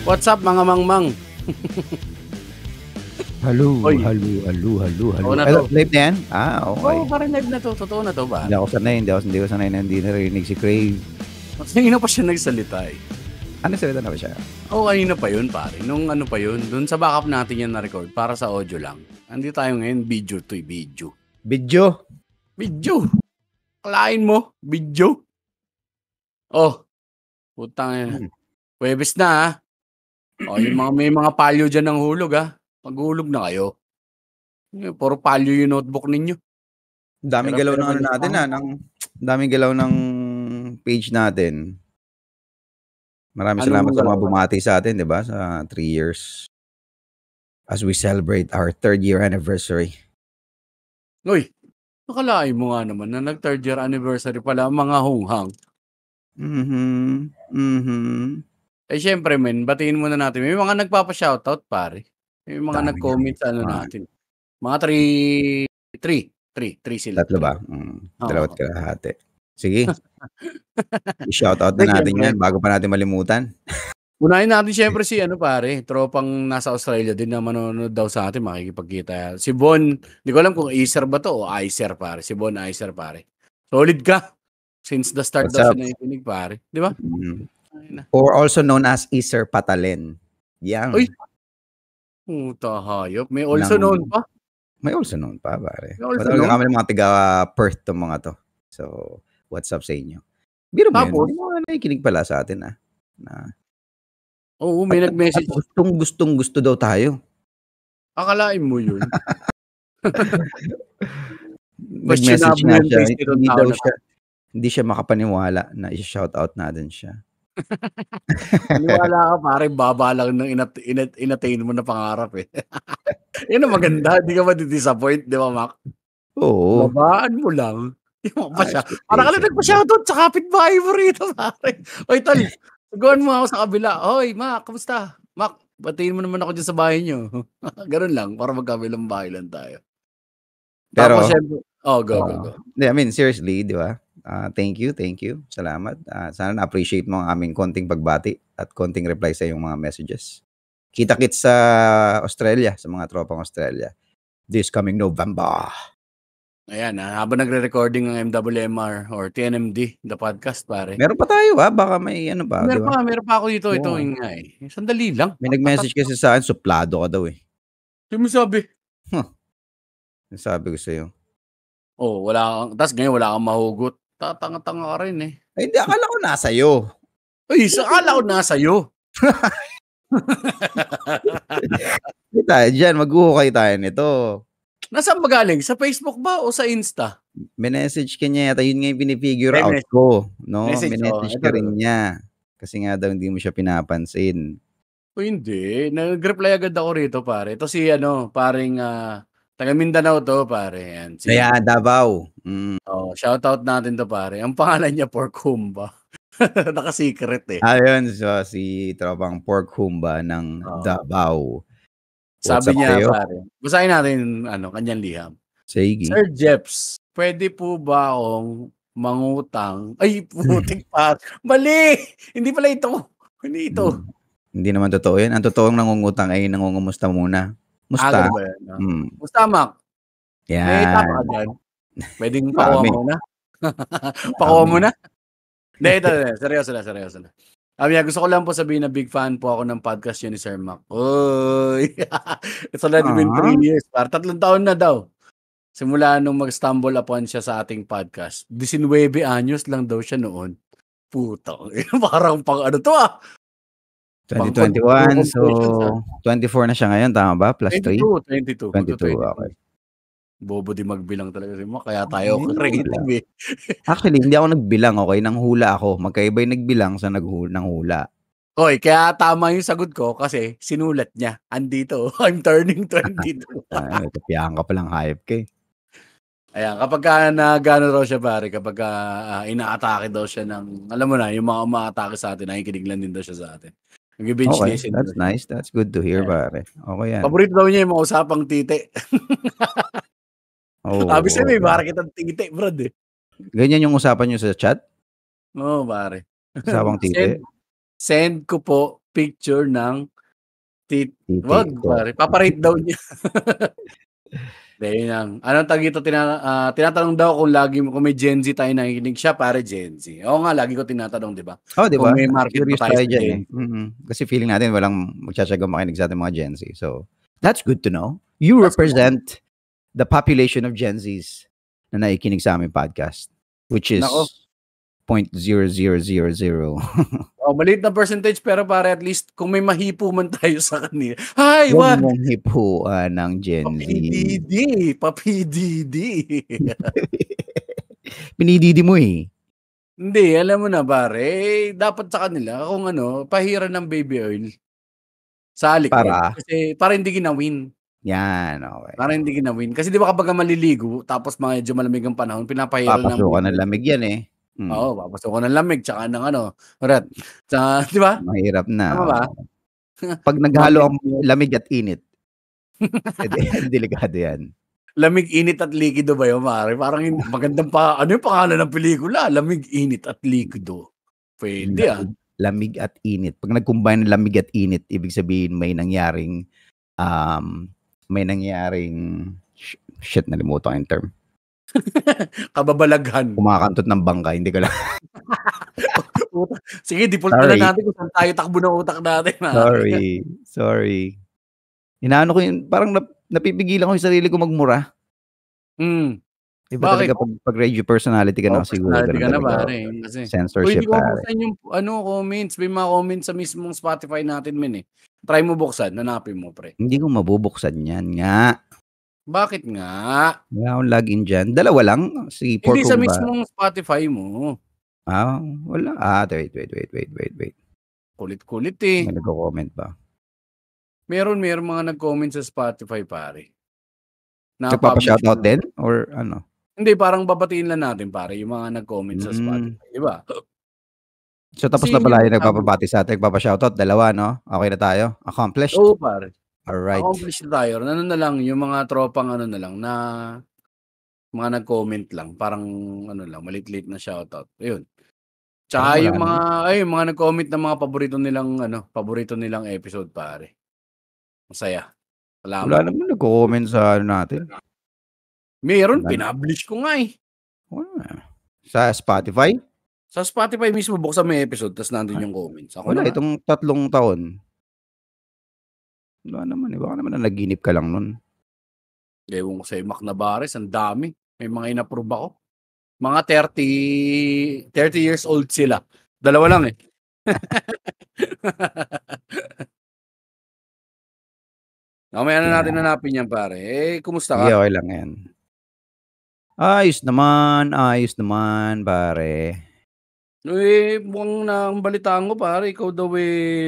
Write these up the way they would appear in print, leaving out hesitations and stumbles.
What's up mga mangmang? Hello. Oy. Oo na to. Live na yan? Okay. Oo, parang live na to. Totoo na to ba? Hindi ako sanay na hindi narinig si Crave. Kanina pa siya nagsalita eh. Ano salita na ba siya? Oo, kanina pa yun pare. Nung ano pa yun, dun sa backup natin yan na-record para sa audio lang. Andi tayo ngayon, video to video. Video? Kalain mo, video. Oh, putang ina. Huwebes na ha. Oh, may mga palyo dyan ng hulog ha. Maghulog na kayo. Puro palyo yung notebook ninyo. Daming galaw ng ano natin daming galaw ng page natin. Maraming salamat sa mga bumati sa atin, di ba? Sa 3 years. As we celebrate our 3rd year anniversary. Uy, nakalain mo nga naman na nag-3rd year anniversary pala ang mga hunghang. Eh syempre men, batiin muna natin. May mga nagpapa-shoutout pare. May mga nag-comment sa ano natin. Mga 3 sila. Tatlo ba? 2 kalahati. Sige. I-shoutout na natin yan bago pa natin malimutan. Unahin natin syempre si pare, tropang nasa Australia din na manonood daw sa atin, makikipagkita. Si Bon, di ko alam kung Acer ba to o Icer pare. Si Bon Icer pare. Solid ka. Since the start daw siya nakikinig pare. Di ba? Or also known as Icer Patalen. Yan. Uy! Puta hayop. May also known pa? May also known pa pare. Talagang kami mga taga-Perth tong mga to. So, what's up sa inyo? Biro mo yun. Mga nakikinig pala sa atin Oo, may nag-message. Gusto daw tayo. Akalain mo yun. Nag-message nga siya. Hindi siya makapaniwala na i-shoutout natin siya. Paniwala ka pare, baba lang ng inattain mo na pangarap eh. Yun ang maganda, hindi ka ma-disappoint, di ba Mac? Oo. Babaan mo lang. Parang ka lang nagpa-shoutout sa kapitbahay mo rito pare. Oy tol, suguan mo ako sa kabila. Oy Mac, kamusta? Mac, batiin mo naman ako dyan sa bahay nyo. Ganun lang, para magkabilang bahay lang tayo. Pero, tapos syempre, go. I mean, seriously, di ba? Thank you. Salamat. Sana na-appreciate mo ang aming konting pagbati at konting reply sa iyong mga messages. Kita-kits sa Australia, sa mga tropang Australia. This coming November. Ayan, habang nagre-recording ng MWMR or TNMD, the podcast, pare. Meron pa tayo, baka may ano pa. Meron pa ako dito. Ito nga eh. Sandali lang. May nag-message kasi sa akin, suplado ka daw eh. Sino mo sabi? Sabi ko sa'yo. Oh, tapos ngayon wala kang mahugot. Tatanga-tanga ka rin eh. Ay, hindi, akala ko nasa'yo. Uy, akala ko nasa'yo. Tayo dyan, mag-uhukay tayo nito. Nasaan ba galing? Sa Facebook ba o sa Insta? Minessage ka niya yata. Yun nga yung pinifigure out ko. No? Minessage ka rin niya. Kasi nga daw hindi mo siya pinapansin. O hindi. Nag-reply agad ako rito pare. Ito si paring taga Mindanao to pare. Yan, Kaya Davao. Shoutout natin to pare. Ang pangalan niya Pork Humba. Naka-secret eh. Ayun, so si tropang Pork Humba ng Davao. Sabi niya pare. Basahin natin kanyang liham. Sige. Sir Jeps, pwede po ba akong mangutang? Ay, putik pa. Mali! Hindi pala ito. Hindi ito. Hindi naman totoo yan. Ang totoong nangungutang ay nangungumusta muna. Musta? Musta, Mac? Yan. May tapa ka dyan. Pwedeng pakuha mo na? Pakuha mo na? Hindi, ito. Seryoso na. Gusto ko lang po sabihin na big fan po ako ng podcast yun ni Sir Mac. Uy! It's already been 3 years. Para 3 taon na daw. Simula nung mag-stumble upon siya sa ating podcast. 19 anyos lang daw siya noon. Putang. Parang pang 2021, so 24 na siya ngayon, tama ba? Plus 3? 22. Okay. Bobo di magbilang talaga si Mac, kaya tayo creative eh. Actually, hindi ako nagbilang, okay? Nanghula ako. Magkaiba yung nagbilang sa nanghula. Oy, kaya tama yung sagot ko kasi sinulat niya. Andito, I'm turning 22. Tapiyahan ka palang hype ka eh. Ayan, kapag nagano raw siya pare, kapag ina-atake daw siya ng, alam mo na, yung mga uma-atake sa atin, nakikinig lang din daw siya sa atin. Okay, that's nice. That's good to hear, pare. Okay yan. Paborito daw niya yung mga usapang tite. Sabi siya, may market ang tite, brad eh. Ganyan yung usapan nyo sa chat? Oo, pare. Usapang tite? Send ko po picture ng Titi wag ko. pare, papa-rate daw niya. Dahil lang. Anong tawag dito, tinatanong daw kung may Gen Z tayo nakikinig, siya pare Gen Z. Oo nga, lagi ko tinatanong, di ba? Oh, di Kung ba? may market ba Curious tayo tayo sa diyan Gen eh. Z. Kasi feeling natin walang magtsatsagang makinig sa ating mga Gen Z. So, that's good to know. You That's good. represent the population of Gen Zs na nakikinig sa aming podcast, which is Nako. 0.0000. Maliit na percentage pero pare at least kung may mahipo man tayo sa kanila. Hay, Huwag wag! mong hipuan ng Gen Z. Pa-PDD. Pinididi mo eh. Hindi, alam mo na pare, dapat sa kanila kung pahiran ng baby oil sa likod. Para? Kasi para hindi ginawin. Yan, okay. Para hindi ginawin. Kasi di ba kapag maliligo, tapos medyo malamig ang panahon, pinapahiran ng Papasukan ng baby oil. lamig yan eh. Oo, papasukan ng lamig, tsaka ng rat. Tsaka, di ba? Mahirap na. Tama ba? Pag naghalo ang lamig at init, delikado yan. Lamig, init at likido ba yun, pare? Parang magandang ano yung pangalan ng pelikula? Lamig, init at likido. Pwede Lamig at init. Pag nag-combine ng lamig at init, ibig sabihin may nangyaring shit, nalimutan ko yung term. Kababalaghan. Kumakantot ng bangka, hindi ko lang. Sige, default na natin kung saan tayo takbo ng utak natin. Sorry. Inaano ko yun, parang napipigilan ko yung sarili ko magmura. Iba talaga pag radio personality ka na siguro. Personality ka na pare. Kasi, censorship hindi ko buksan yung comments. May mga comments sa mismong Spotify natin eh. Try mo buksan, hanapin mo pre. Hindi ko mabubuksan yan nga. Bakit nga? Wala akong login dyan. Dalawa lang. Si Hindi sa mismong Spotify mo. Wala. Wait. Kulit-kulit eh. May nag-comment ba? Meron mga nag-comment sa Spotify pare. Nagpapa-shoutout din? Or ano? Hindi, parang babatiin lang natin pare yung mga nag-comment sa Spotify. Diba? So tapos na pala yung nagpapabati sa atin. Nagpapa-shoutout. Dalawa, no? Okay na tayo? Accomplished? Oo pare. Alright. Accomplished na tayo. Ano na lang, yung mga tropang na lang na mga nag-comment lang. Parang malit-lit na shoutout. Ayun. Tsaka yung mga nag-comment ng mga paborito nilang episode pare. Masaya. Salamat. Wala naman nag-comment sa natin. Meron, pinablish ko nga eh. Sa Spotify? Sa Spotify mismo, buksan mo yung episode, tapos nandun yung comments. Wala, itong 3 taon. Wala naman eh. Baka naman naginip ka lang nun. Ewan ko sa Mac Navarez, ang dami. May mga in-approve ako. Mga 30 years old sila. Dalawa lang eh. Mamaya na natin hanapin yan pare. Kumusta ka? Okay lang yan. Ayos naman pare. Mukhang nabalitaan ko pare, ikaw daw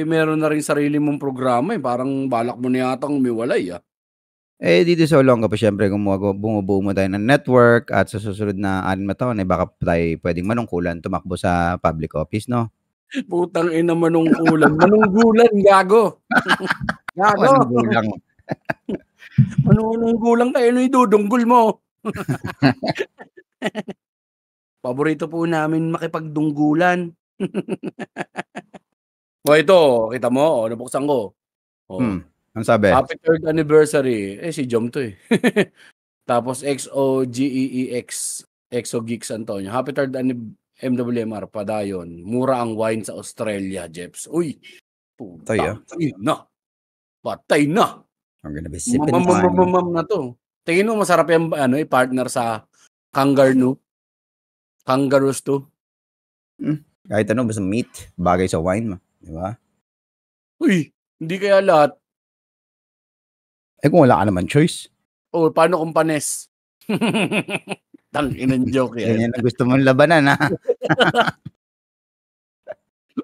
meron na rin sarili mong programa eh. Parang balak mo na yatang umiwalay dito sa Olonga pa syempre kung bumubuo mo tayo ng network at sa susunod na 6 na taon baka tayo pwedeng manungkulan tumakbo sa public office, no? Putang ina, manungkulan. Manunggulan, gago. Manunggulang. Manunggulang kayo, ano idudunggol mo? Paborito po namin makipagdunggulan. Ito, kita mo, nabuksan ko. Ang sabi? Happy 3rd anniversary. Si Jom to eh. Tapos XOGEEX, Exogeeks Antonio. Happy 3rd MWMR, padayon. Mura ang wine sa Australia, Jeps. Uy, putang ina. Patay na. I'm gonna be sipping wine. Mamam na to. Tingin mo masarap yung partner sa Kangaroo Kangaroos to. Kahit basta meat, bagay sa wine, di ba? Uy, hindi kaya lahat. Kung wala ka naman choice. Paano kung panes? Tangin ng joke yan. Yan ang gusto mong labanan, ha?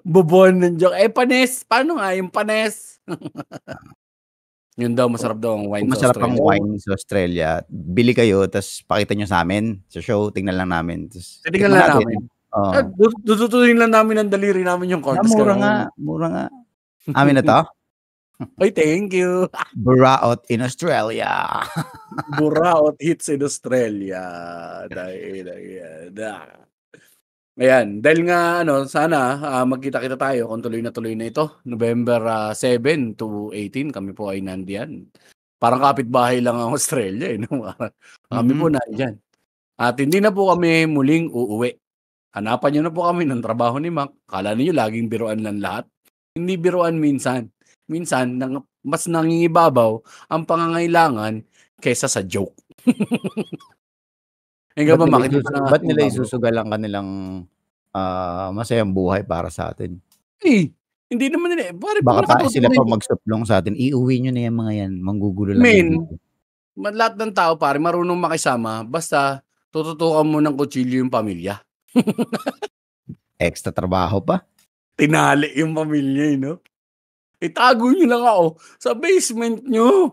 Bobon ng joke. Panes. Paano nga yung panes? Yun daw, masarap daw ang wine sa Australia. Masarap ang wine sa Australia. Bili kayo, tapos pakita nyo sa amin. Sa show, tingnan lang namin. Tingnan lang namin. Dututunin lang namin ang daliri namin yung contest. Mura nga. Amin na to? Ay, thank you. Buraot in Australia. Buraot hits in Australia. Dahil Ayan, dahil nga sana, magkita-kita tayo kung tuloy na ito. November 7 to 18 kami po ay nandiyan. Parang kapitbahay lang ang Australia, 'no? Kami po nandiyan. At hindi na po kami muling uuwi. Hanapan niyo na po kami ng trabaho ni Mac. Akala niyo laging biruan lang lahat. Hindi biruan minsan. Minsan mas nangingibabaw ang pangangailangan kaysa sa joke. Ikaw ba, Mac, hindi ka Ba't nila nangingibabaw? isusugal ang kanilang masayang buhay para sa atin? Hindi naman nila pare Baka pag sila nakatutok pa na magsuplong sa atin, iuwi nyo na yung mga yan, manggugulo lang men, yan dito. lahat ng tao pare marunong makisama basta tututukan mo ng kutsilyo yung pamilya. Extra trabaho pa. Tinali yung pamilya, no? Itago niyo lang ako sa basement niyo.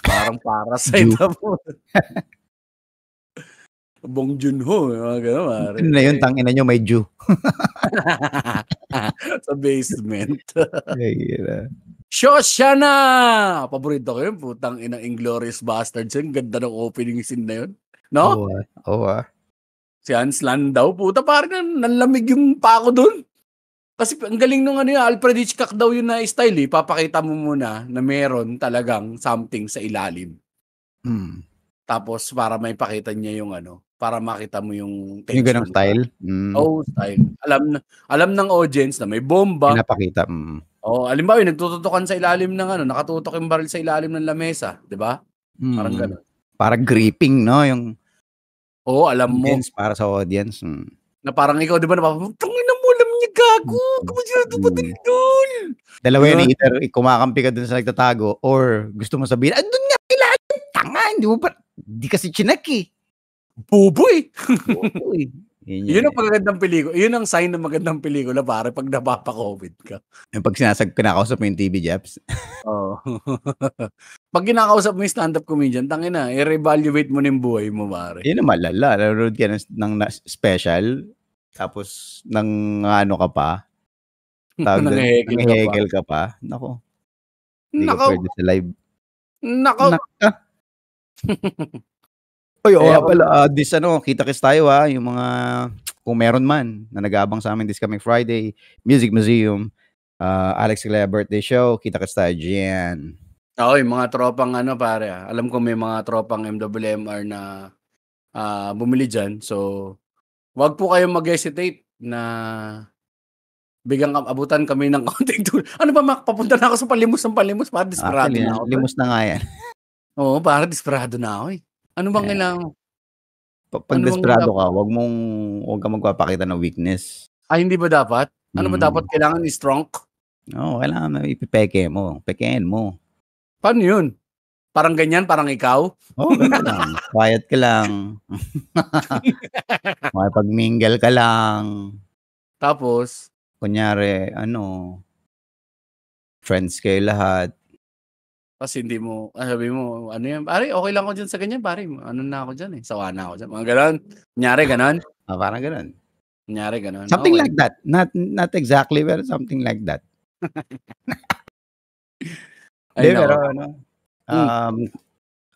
Parang parasite po. Bong Joon-ho, mga gano'n pare. Ano na yun, tangina nyo may Jew. Sa basement. Ay, Shoshana! Paborito ko yun, putang inang Inglourious Basterds yun. Ganda ng opening scene na yun. No? Oo. Si Hans Landau, puta parang nanlamig yung pako dun. Kasi ang galing nung Alfred Hitchcock daw yun na style eh. Papakita mo muna na meron talagang something sa ilalim. Tapos para may pakita niya yung para makita mo yung tension. Yung ganong style? Style. Alam ng audience na may bomba. Pinapakita. Halimbawa yung nagtututukan sa ilalim ng nakatutok yung baril sa ilalim ng lamesa, di ba? Parang gano'n. Parang gripping, no? Yung alam mo. Para sa audience. Na parang ikaw, di ba, tangina mo, alam niya gago. Kamusta dumating doon? Dalawa yan, either kumakampi ka dun sa nagtatago or gusto mo sabihin, andun nga ilalim, tanga, hindi kasi chinak eh. Buboy! Yun ang magandang pelikula. Yun ang sign ng magandang pelikula, pare, pag napapa-COVID ka. Yung pag kinakausap mo yung TV Jeps. Pag kinakausap mo yung stand-up comedian, tangina, i-reevaluate mo yung buhay mo, pare. Yun ang malala. Nanonood ka ng special, tapos ng ka pa. Nanghehegel ka pa. Nako. Hindi ka pwede sa live. Nako. Oy, pala, kita-kits tayo yung mga, kung meron man, na nag-aabang sa amin this coming Friday, Music Museum, Alex Calea birthday show, kita-kits tayo dyan. Yung mga tropang pare, alam ko may mga tropang MWMR na bumili dyan, so wag po kayong mag-hesitate na abutan kami ng konting tulong. Ano ba, Mac? Papunta na ako sa Palimos para desperado na ako. Limos na nga yan. Oo, para desperado na ako eh. Ano bang kailangan? Pag desperado ka, huwag ka magpapakita ng weakness. Hindi ba dapat? Ano ba dapat? Kailangan i-strong? Oo, kailangan na ipipeke mo. Pekein mo. Paano yun? Parang ganyan? Parang ikaw? Ganyan lang. Quiet ka lang. Makipag-mingle ka lang. Tapos? Kunyari, friends kayo lahat. Kasi hindi mo, sabi mo, yan, pare, okay lang ako dyan sa ganyan, pare. Na ako dyan eh. Sawa na ako dyan. Mga ganon. Kunyari, ganon. Parang ganon. Kunyari, ganon. Something like that. Not exactly, but something like that. Pero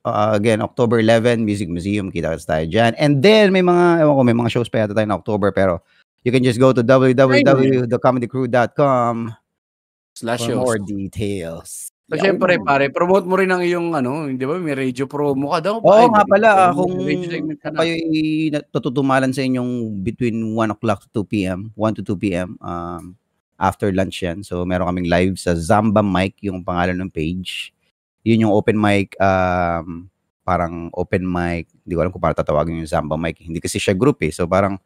again, October 11, Music Museum, kita-kits tayo dyan. And then, may mga shows pa yata tayo na October, pero you can just go to www.thecomedycrew.com/for more details. So, syempre, pare, promote mo rin ang iyong, di ba, may radio promo ka daw. Oo nga pala, kung kayo'y natutumalan sa inyong between 1 o'clock to 2 p.m., 1 to 2 p.m., after lunch yan. So, meron kaming live sa Zamba Mic, yung pangalan ng page. Yun yung open mic, parang open mic, hindi ko alam kung paano tatawagin yung Zamba Mic. Hindi kasi siya group eh. So, parang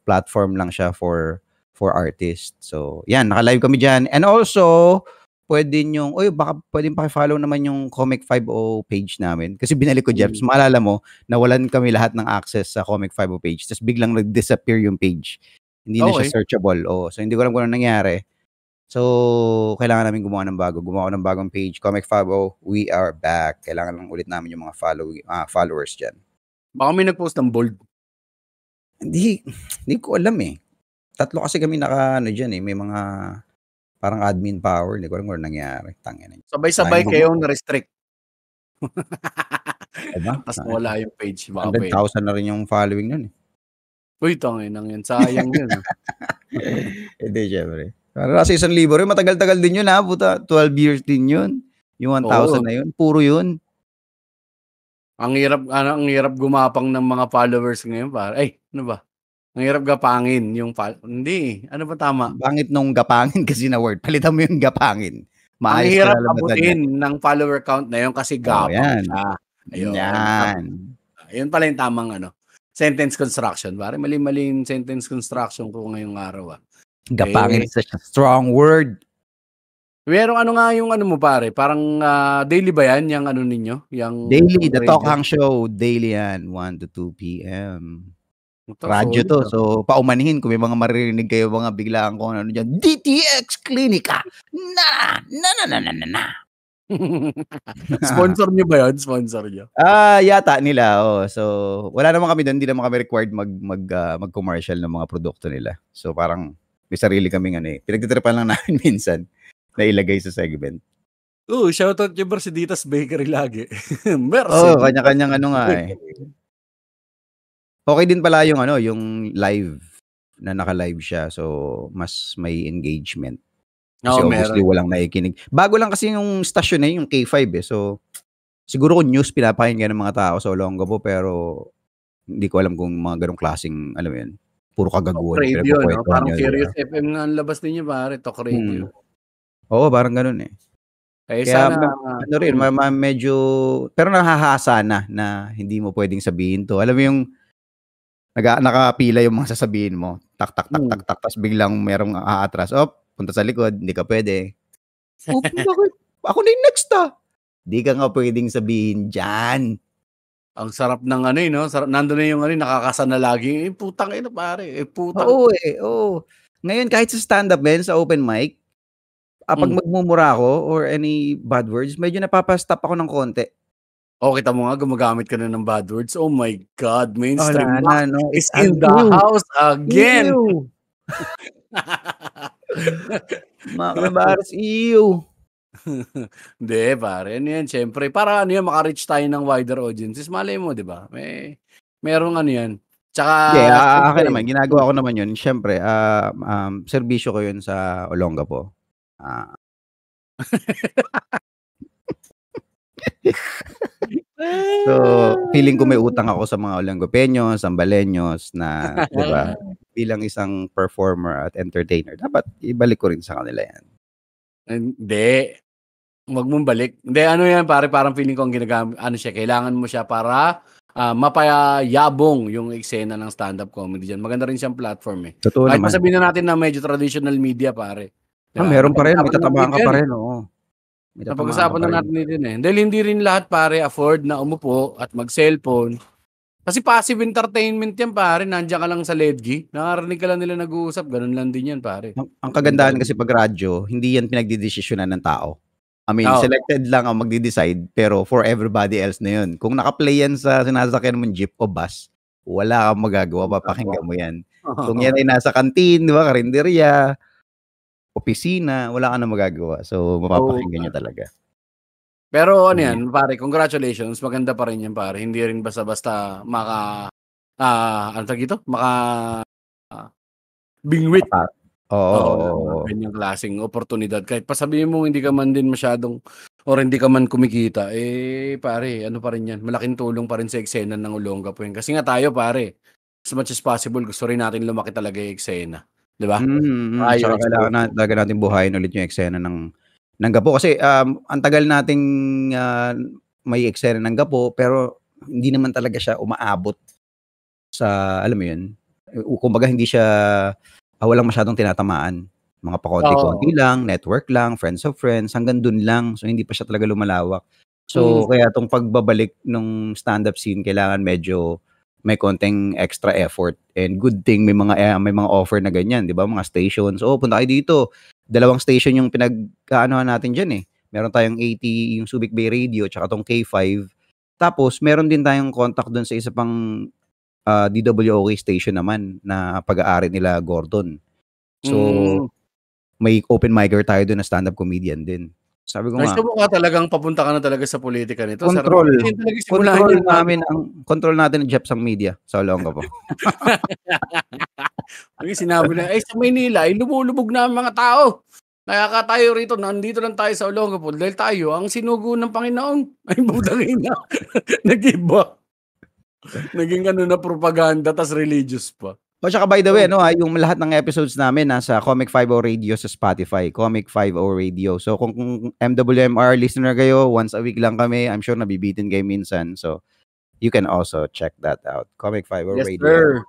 platform lang siya for artists. So, yan, naka-live kami dyan. And also, pwede nyong, baka pwedeng paki-follow naman yung Comic 50 page namin. Kasi binalik ko, Jeps, maalala mo, nawalan kami lahat ng access sa Comic 50 page. Tapos biglang nag-disappear yung page. Hindi na siya searchable. So, hindi ko alam kung ano nangyari. So, kailangan namin gumawa ng bago. Gumawa ng bagong page. Comic 50, we are back. Kailangan lang ulit namin yung mga followers dyan. Baka may nag-post ng bold. Hindi ko alam eh. 3 kasi kami dyan eh. May mga parang admin power. Hindi ko alam kung ano nangyari. Tangina. Sabay-sabay kayong na-restrict. Diba? Tapos wala yung page. 100,000 na rin yung following nun eh. Uy, tanginang yan. Sayang yun. Hindi, syempre. Para sa 1,000 rin, matagal-tagal din yun ha. Puta, 12 years din yun. Yung 1,000 Oo. na yun, puro yun. Ang hirap gumapang ng mga followers ngayon, pare. Ay, ano ba? Ang hirap gapangin yung hindi. Ano ba tama? Bangit nung gapangin kasi na word. Palitan mo yung gapangin. Ang Maayos hirap kalalabatan niya. abutin ng follower count na yun kasi Oh, gapang yan. siya. Ayun. Yan. Yun pala yung tamang sentence construction. Pare, mali-mali yung sentence construction ko ngayong araw. Gapangin is such a strong word. Merong nga yung mo pare, parang daily ba yan yung ninyo? Yung Daily, the radio? Talk Hang Show. Daily yan, 1 to 2 p.m. Radyo Solid, to. So, paumanihin kung may mga maririnig kayo mga biglaan kung ano dyan. DTX Clinica! Na! Sponsor nyo ba yun? Sponsor nyo? Yata nila. Oh. So, wala naman kami doon. Hindi naman kami required mag-commercial ng mga produkto nila. So, parang may sarili kaming pinagtitripan lang namin minsan na ilagay sa segment. Shoutout nyo Merceditas Bakery lagi. Kanya-kanyang nga eh. Okay din pala yung live na naka-live siya. So, mas may engagement. Kasi obviously walang naikinig. Bago lang kasi yung station yung K5 eh. So, siguro kung news pinapakinggan ng mga tao sa Olongapo pero hindi ko alam kung mga ganong klaseng, alam mo yun, puro kagaguhan. Radio, no? Parang Curious FM nga ang labas ninyo, pare. Talk radio. Oo, parang ganun eh. Kaya sana, rin, medyo, pero nahahasa na hindi mo pwedeng sabihin to. Alam mo yung, nakapila yung mga sasabihin mo. Tak, tapos biglang merong aatras. Punta sa likod, hindi ka pwede. Ako na yung next Hindi ka nga pwedeng sabihin dyan. Ang sarap ng no? Sarap, nandun na yung nakakasana lagi. Putang pare. Putang. Oo. Ngayon, kahit sa stand-up, sa open mic, pag magmumura ako or any bad words, medyo napapastop ako ng konti. Kita mo nga, gumagamit ka na ng bad words. Oh my God, mainstream is in the house again. Mga kalabaras, iyo. Hindi, pare. Ano yan, syempre. Para maka-reach tayo ng wider audiences. Malay mo, di ba? Merong yan. Tsaka, akin naman, ginagawa ko naman yun. Syempre, serbisyo ko yun sa Olongapo. So, feeling ko may utang ako sa mga Olongapeños, Zambaleños na, di ba, bilang isang performer at entertainer, dapat ibalik ko rin sa kanila yan. Hindi. Huwag mong balik. Hindi, yan, pare, parang feeling ko ang ginagamit, siya, kailangan mo siya para mapayabong yung eksena ng stand-up comedy dyan. Maganda rin siyang platform eh. Totoo kahit naman. masabihin na natin na medyo traditional media, pare. Diba? Meron pa rin, may tatamaan ka pa rin, oo. Napag-usapan na natin din eh. Dahil hindi rin lahat, pare, afford na umupo at mag-cellphone. Kasi passive entertainment yan, pare. Nandiyan ka lang sa ledgi. Nakarinig ka lang nila nag-uusap. Ganun lang din yan, pare. Ang kagandahan kasi pag radyo, hindi yan pinagdidesisyonan ng tao. I mean, selected lang ang magdi-decide, pero for everybody else na yun. Kung naka-play yan sa sinasakyan mong jeep o bus, wala kang magagawa, papakinggan mo yan. Kung yan ay nasa kantin, di ba, karinderya, opisina, wala ka na magagawa. So, mapapakinggan niya talaga. Pero yan, pare, congratulations. Maganda pa rin yan, pare. Hindi rin basta-basta bingwit. Oo. Ganyang klaseng oportunidad. Kahit pasabihin mo hindi ka man din masyadong or hindi ka man kumikita, pare, pa rin yan. Malaking tulong pa rin sa eksena ng Olongapo yun. Kasi nga tayo, pare, as much as possible, gusto rin natin lumaki talaga yung eksena. Di ba? Saka kailangan talaga natin buhayin ulit yung eksena ng Gapo. Kasi ang tagal nating may eksena ng Gapo, pero hindi naman talaga siya umaabot sa, alam mo yun, kumbaga hindi siya, walang masyadong tinatamaan. Mga pakonti-konti lang, network lang, friends of friends, hanggang dun lang. So, hindi pa siya talaga lumalawak. So, kaya itong pagbabalik ng stand-up scene, kailangan medyo may konting extra effort. And good thing, may mga offer na ganyan, di ba? Mga stations. Punta kayo dito. 2 station yung pinagkaanohan natin dyan eh. Meron tayong 80, yung Subic Bay Radio, tsaka tong K5. Tapos, meron din tayong contact dun sa isa pang DWOK station naman na pag-aari nila Gordon. So, may open micer tayo doon na stand-up comedian din. Sabi ko Ay, nga, so mukha talagang papunta ka na talaga sa politika nito, Sir Mac. control. Yun talaga simula Control niyan bago namin control natin ang Jeps ang media sa Olongapo. Kasi sinabi na, sa Maynila ay lumulubog na ang mga tao. Kaya tayo rito, nandito lang tayo sa Olongapo dahil tayo ang sinugo ng Panginoon. Ay, putang ina. Nag-iba. Naging ano na propaganda tas religious pa. O tsaka by the way, yung lahat ng episodes namin nasa Comic 50 Radio sa Spotify, Comic 50 Radio. So kung MWMR listener kayo, once a week lang kami, I'm sure nabibitin kayo minsan. So you can also check that out. Comic 50 Yes, Radio. sir.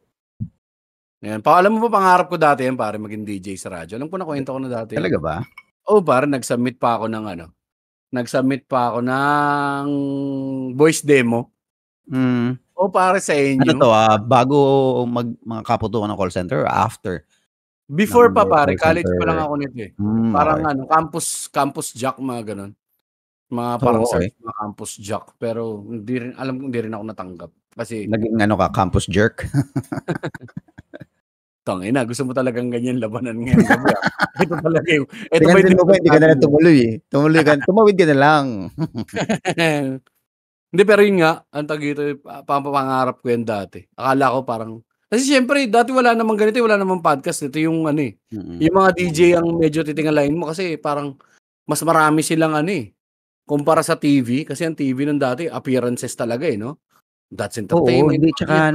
Yan. Alam mo ba, pangarap ko dati yan, pare, maging DJ sa radyo. Alam ko na kwento ko na dati. Talaga ba? Pare, nag-submit pa ako ng voice demo. Pare, sa inyo. Ano to, bago mga kaputukan ng call center or after? Before pa, pare, college pa lang ako nito eh. Parang campus jack, mga ganun. Mga parang search mga campus jack. Pero hindi rin ako natanggap. Kasi naging campus jerk. Tangina, gusto mo talagang ganyan labanan ngayon gabi. Ito talaga yung hindi ka na lang tumuloy. Tumawid ka na lang. Hindi, pero yun nga, ang tagito, pangarap ko yan dati. Akala ko parang, kasi syempre, dati wala namang ganito, wala namang podcast. Ito yung yung mga DJ ang medyo titingalain mo kasi parang mas marami silang kumpara sa TV. Kasi ang TV nung dati, appearances talaga no? That's entertainment. Oo, hindi, tsaka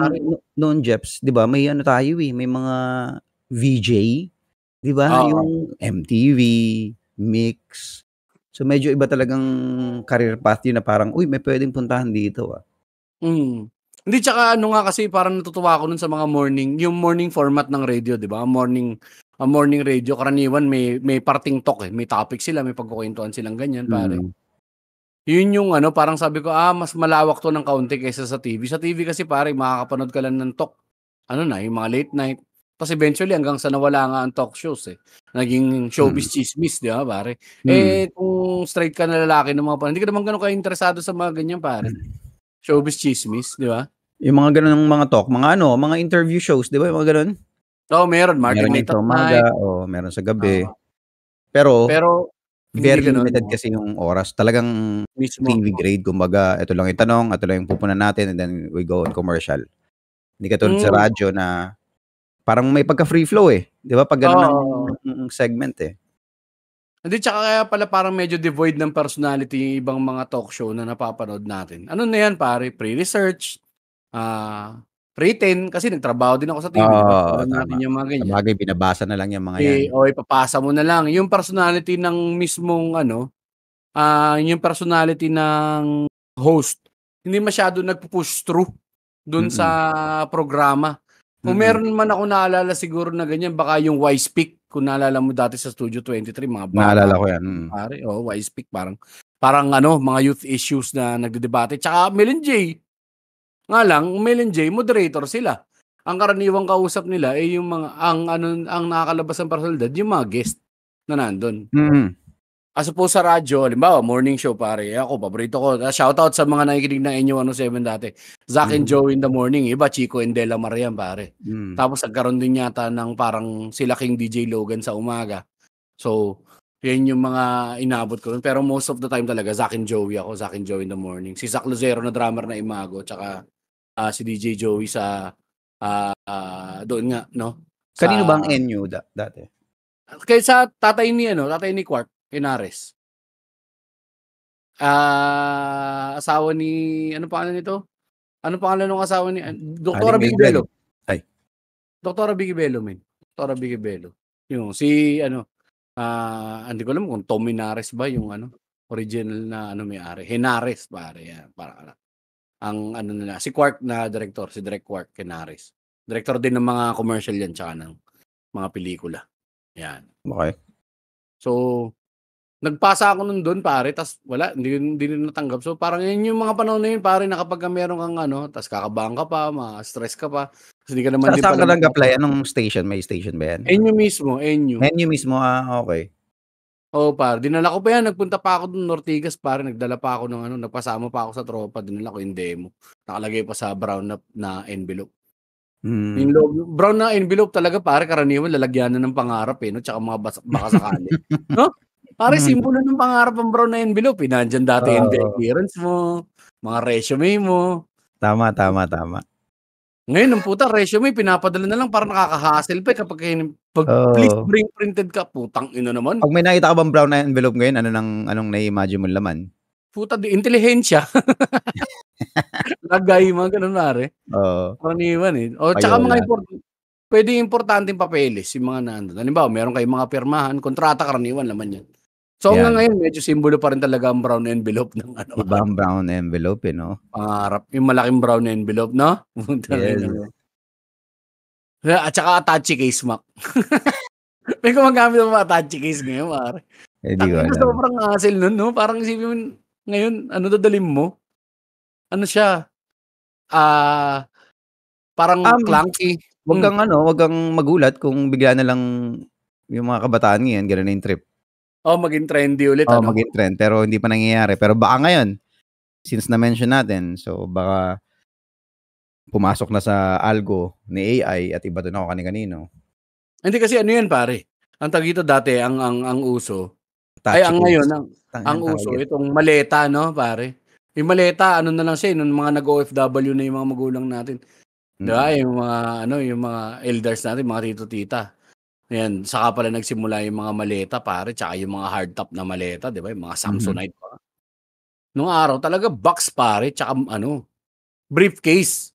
noon, Jeps, di ba, may tayo may mga VJ, di ba? Yung MTV, Mix. So medyo iba talagang career path yun na parang, may pwedeng puntahan dito. Hindi, tsaka nga kasi parang natutuwa ako nun sa mga yung morning format ng radio, di ba? Ang morning radio, karaniwan may parting talk may topic sila, may pagkukwentuhan silang ganyan, pare. Yun yung parang sabi ko, mas malawak to ng kaunti kaysa sa TV. Sa TV kasi pare, makakapanood ka lang ng talk. Yung mga late night. Tapos eventually hanggang sa nawala nga ang talk shows Naging showbiz chismis, di ba pare? Kung straight ka na lalaki ng mga hindi ka naman gano'n ka-interesado sa mga ganyan pare. Showbiz chismis, di ba? Yung mga ganun mga talk, mga interview shows, di ba? Yung mga ganun? Meron. Martin Night at Night. Meron sa gabi. Pero very limited kasi yung oras. Talagang mismo TV grade. Kumbaga, ito lang yung tanong, ito lang yung pupunan natin, and then we go on commercial. Hindi katulad sa radyo na parang may pagka-free flow Di ba? Pag ganun ng segment Hindi, tsaka kaya pala parang medyo devoid ng personality yung ibang mga talk show na napapanood natin. Ano na yan, pare? Pre-research, pre-10, kasi nagtrabaho din ako sa TV. Tama. Natin yung mga ganyan. Sabagay, binabasa na lang yung mga yan. Ipapasa mo na lang. Yung personality ng mismong yung personality ng host, hindi masyado nagpo-push through dun sa programa. Kung meron man ako naalala siguro na ganyan, baka yung Wise Pick, kung naalala mo dati sa Studio 23, mga bata. Naalala ko yan. Pare, Wise Pick, parang mga youth issues na nagdedebate. Tsaka Mel and J. Nga lang, Mel and J, moderator sila. Ang karaniwang kausap nila ay yung mga, ang nakakalabas ng personalidad, yung mga guest na nandun. As opposed sa radyo, halimbawa, morning show, pare. Ako, paborito ko. Shoutout sa mga nakikinig ng Enyo 107 dati. Zack and Joe in the morning. Iba, Chico and Dela Marian, pare. Tapos nagkaroon din yata ng parang sila King DJ Logan sa umaga. So, yan yung mga inabot ko. Pero most of the time talaga, Zack and Joey ako. Zack and Joe in the morning. Si Zack Lucero na drummer na Imago. Tsaka si DJ Joey sa doon nga, no? Kanino ba ang Enyo dati? Kaysa tatay ni Quark. Henares. Asawa ni, ano pangalan nito? Ano pangalan ng asawa ni Dr. Vicky Bello? Dr. Vicky Bello, men. Dr. Vicky Bello. Yung si hindi ko alam kung Tom Henares ba yung original na may-ari. Henares, pare. Yan, para ang nila, si Quark na director, si Direk Quark Henares. Director din ng mga commercial yan tsaka ng mga pelikula. Yan. Okay. So, nagpasa ako nun doon, pare, tas wala, hindi rin natanggap. So, parang yun yung mga panahon na yun, pare, na kapag meron kang tas kakabahan ka pa, ma-stress ka pa. Kasi hindi ka naman din pala. Saan ka nag-apply? Anong station? May station ba yan? Enyo mismo, Enyo. Enyo mismo, okay. Pare, dinala ko pa yan, nagpunta pa ako doon, Ortigas, pare, nagdala pa ako ng nagpasama pa ako sa tropa, dinala ko yung demo. Nakalagay pa sa brown na envelope. Yung brown na envelope talaga, pare, karaniwan lalagyan na ng pangarap no, tsaka mga baka sakali. No? Pare simbolo ng pangarap ang brown na envelope, eh, nandiyan dati NBI Oo. clearance mo, mga resume mo. Tama, tama, tama. Ngayon ang puta resume pinapadala na lang parang nakaka-hassle pa, eh, kapag pag please Oo. bring printed ka, putang ina naman. 'Pag may nakita ka bang brown na envelope ngayon, anong nai-imagine mong laman? Puta di intelihensya. Lagay, mga gano'n pare. Oo. Karaniwan, eh. O tsaka mga Payola. puwedeng importanteng papeles yung mga nandun. Halimbawa, meron kayong mga pirmahan, kontrata, karaniwan laman yan. So hanggang 'Yan. ngayon medyo simbolo pa rin talaga ang brown envelope ng ano Iba pare, ang brown envelope, eh, 'no? pangarap. Yung malaking brown envelope 'no? Putang ina Yes. mo. At tsaka attache case, Mac. May gumagamit ng mga attache case ngayon pare. Eh, di ko Tangina alam. sobrang hassle nun 'no? Parang isipin mo ngayon ano dadalhin mo, ano siya, ah, parang Um, clunky. 'Wag kang magulat kung bigla na lang yung mga kabataan ngayon gano'n na yung trip. Oh, maging trendy ulit Oo, ano? maging trend pero hindi pa nangyayari. Pero baka ngayon, since na-mention natin, so baka pumasok na sa algo ni AI at iba na kung kani-kanino. Hindi kasi ano 'yan pare, ang tawag dito dati ang uso ay Attache ang ngayon case. ang Tangina tawag uso yan. itong maleta 'no pare. Yung maleta ano na lang siya, eh, nung mga nag-OFW na yung mga magulang natin. 'Di ba, Mm. yung mga ano, yung mga elders natin, mga tito, tita. Ayan, saka pala nagsimula yung mga maleta pare, tsaka yung mga hardtop na maleta 'di ba, yung mga Mhm. Samsonite pa. Nung araw talaga box pare, tsaka ano, briefcase,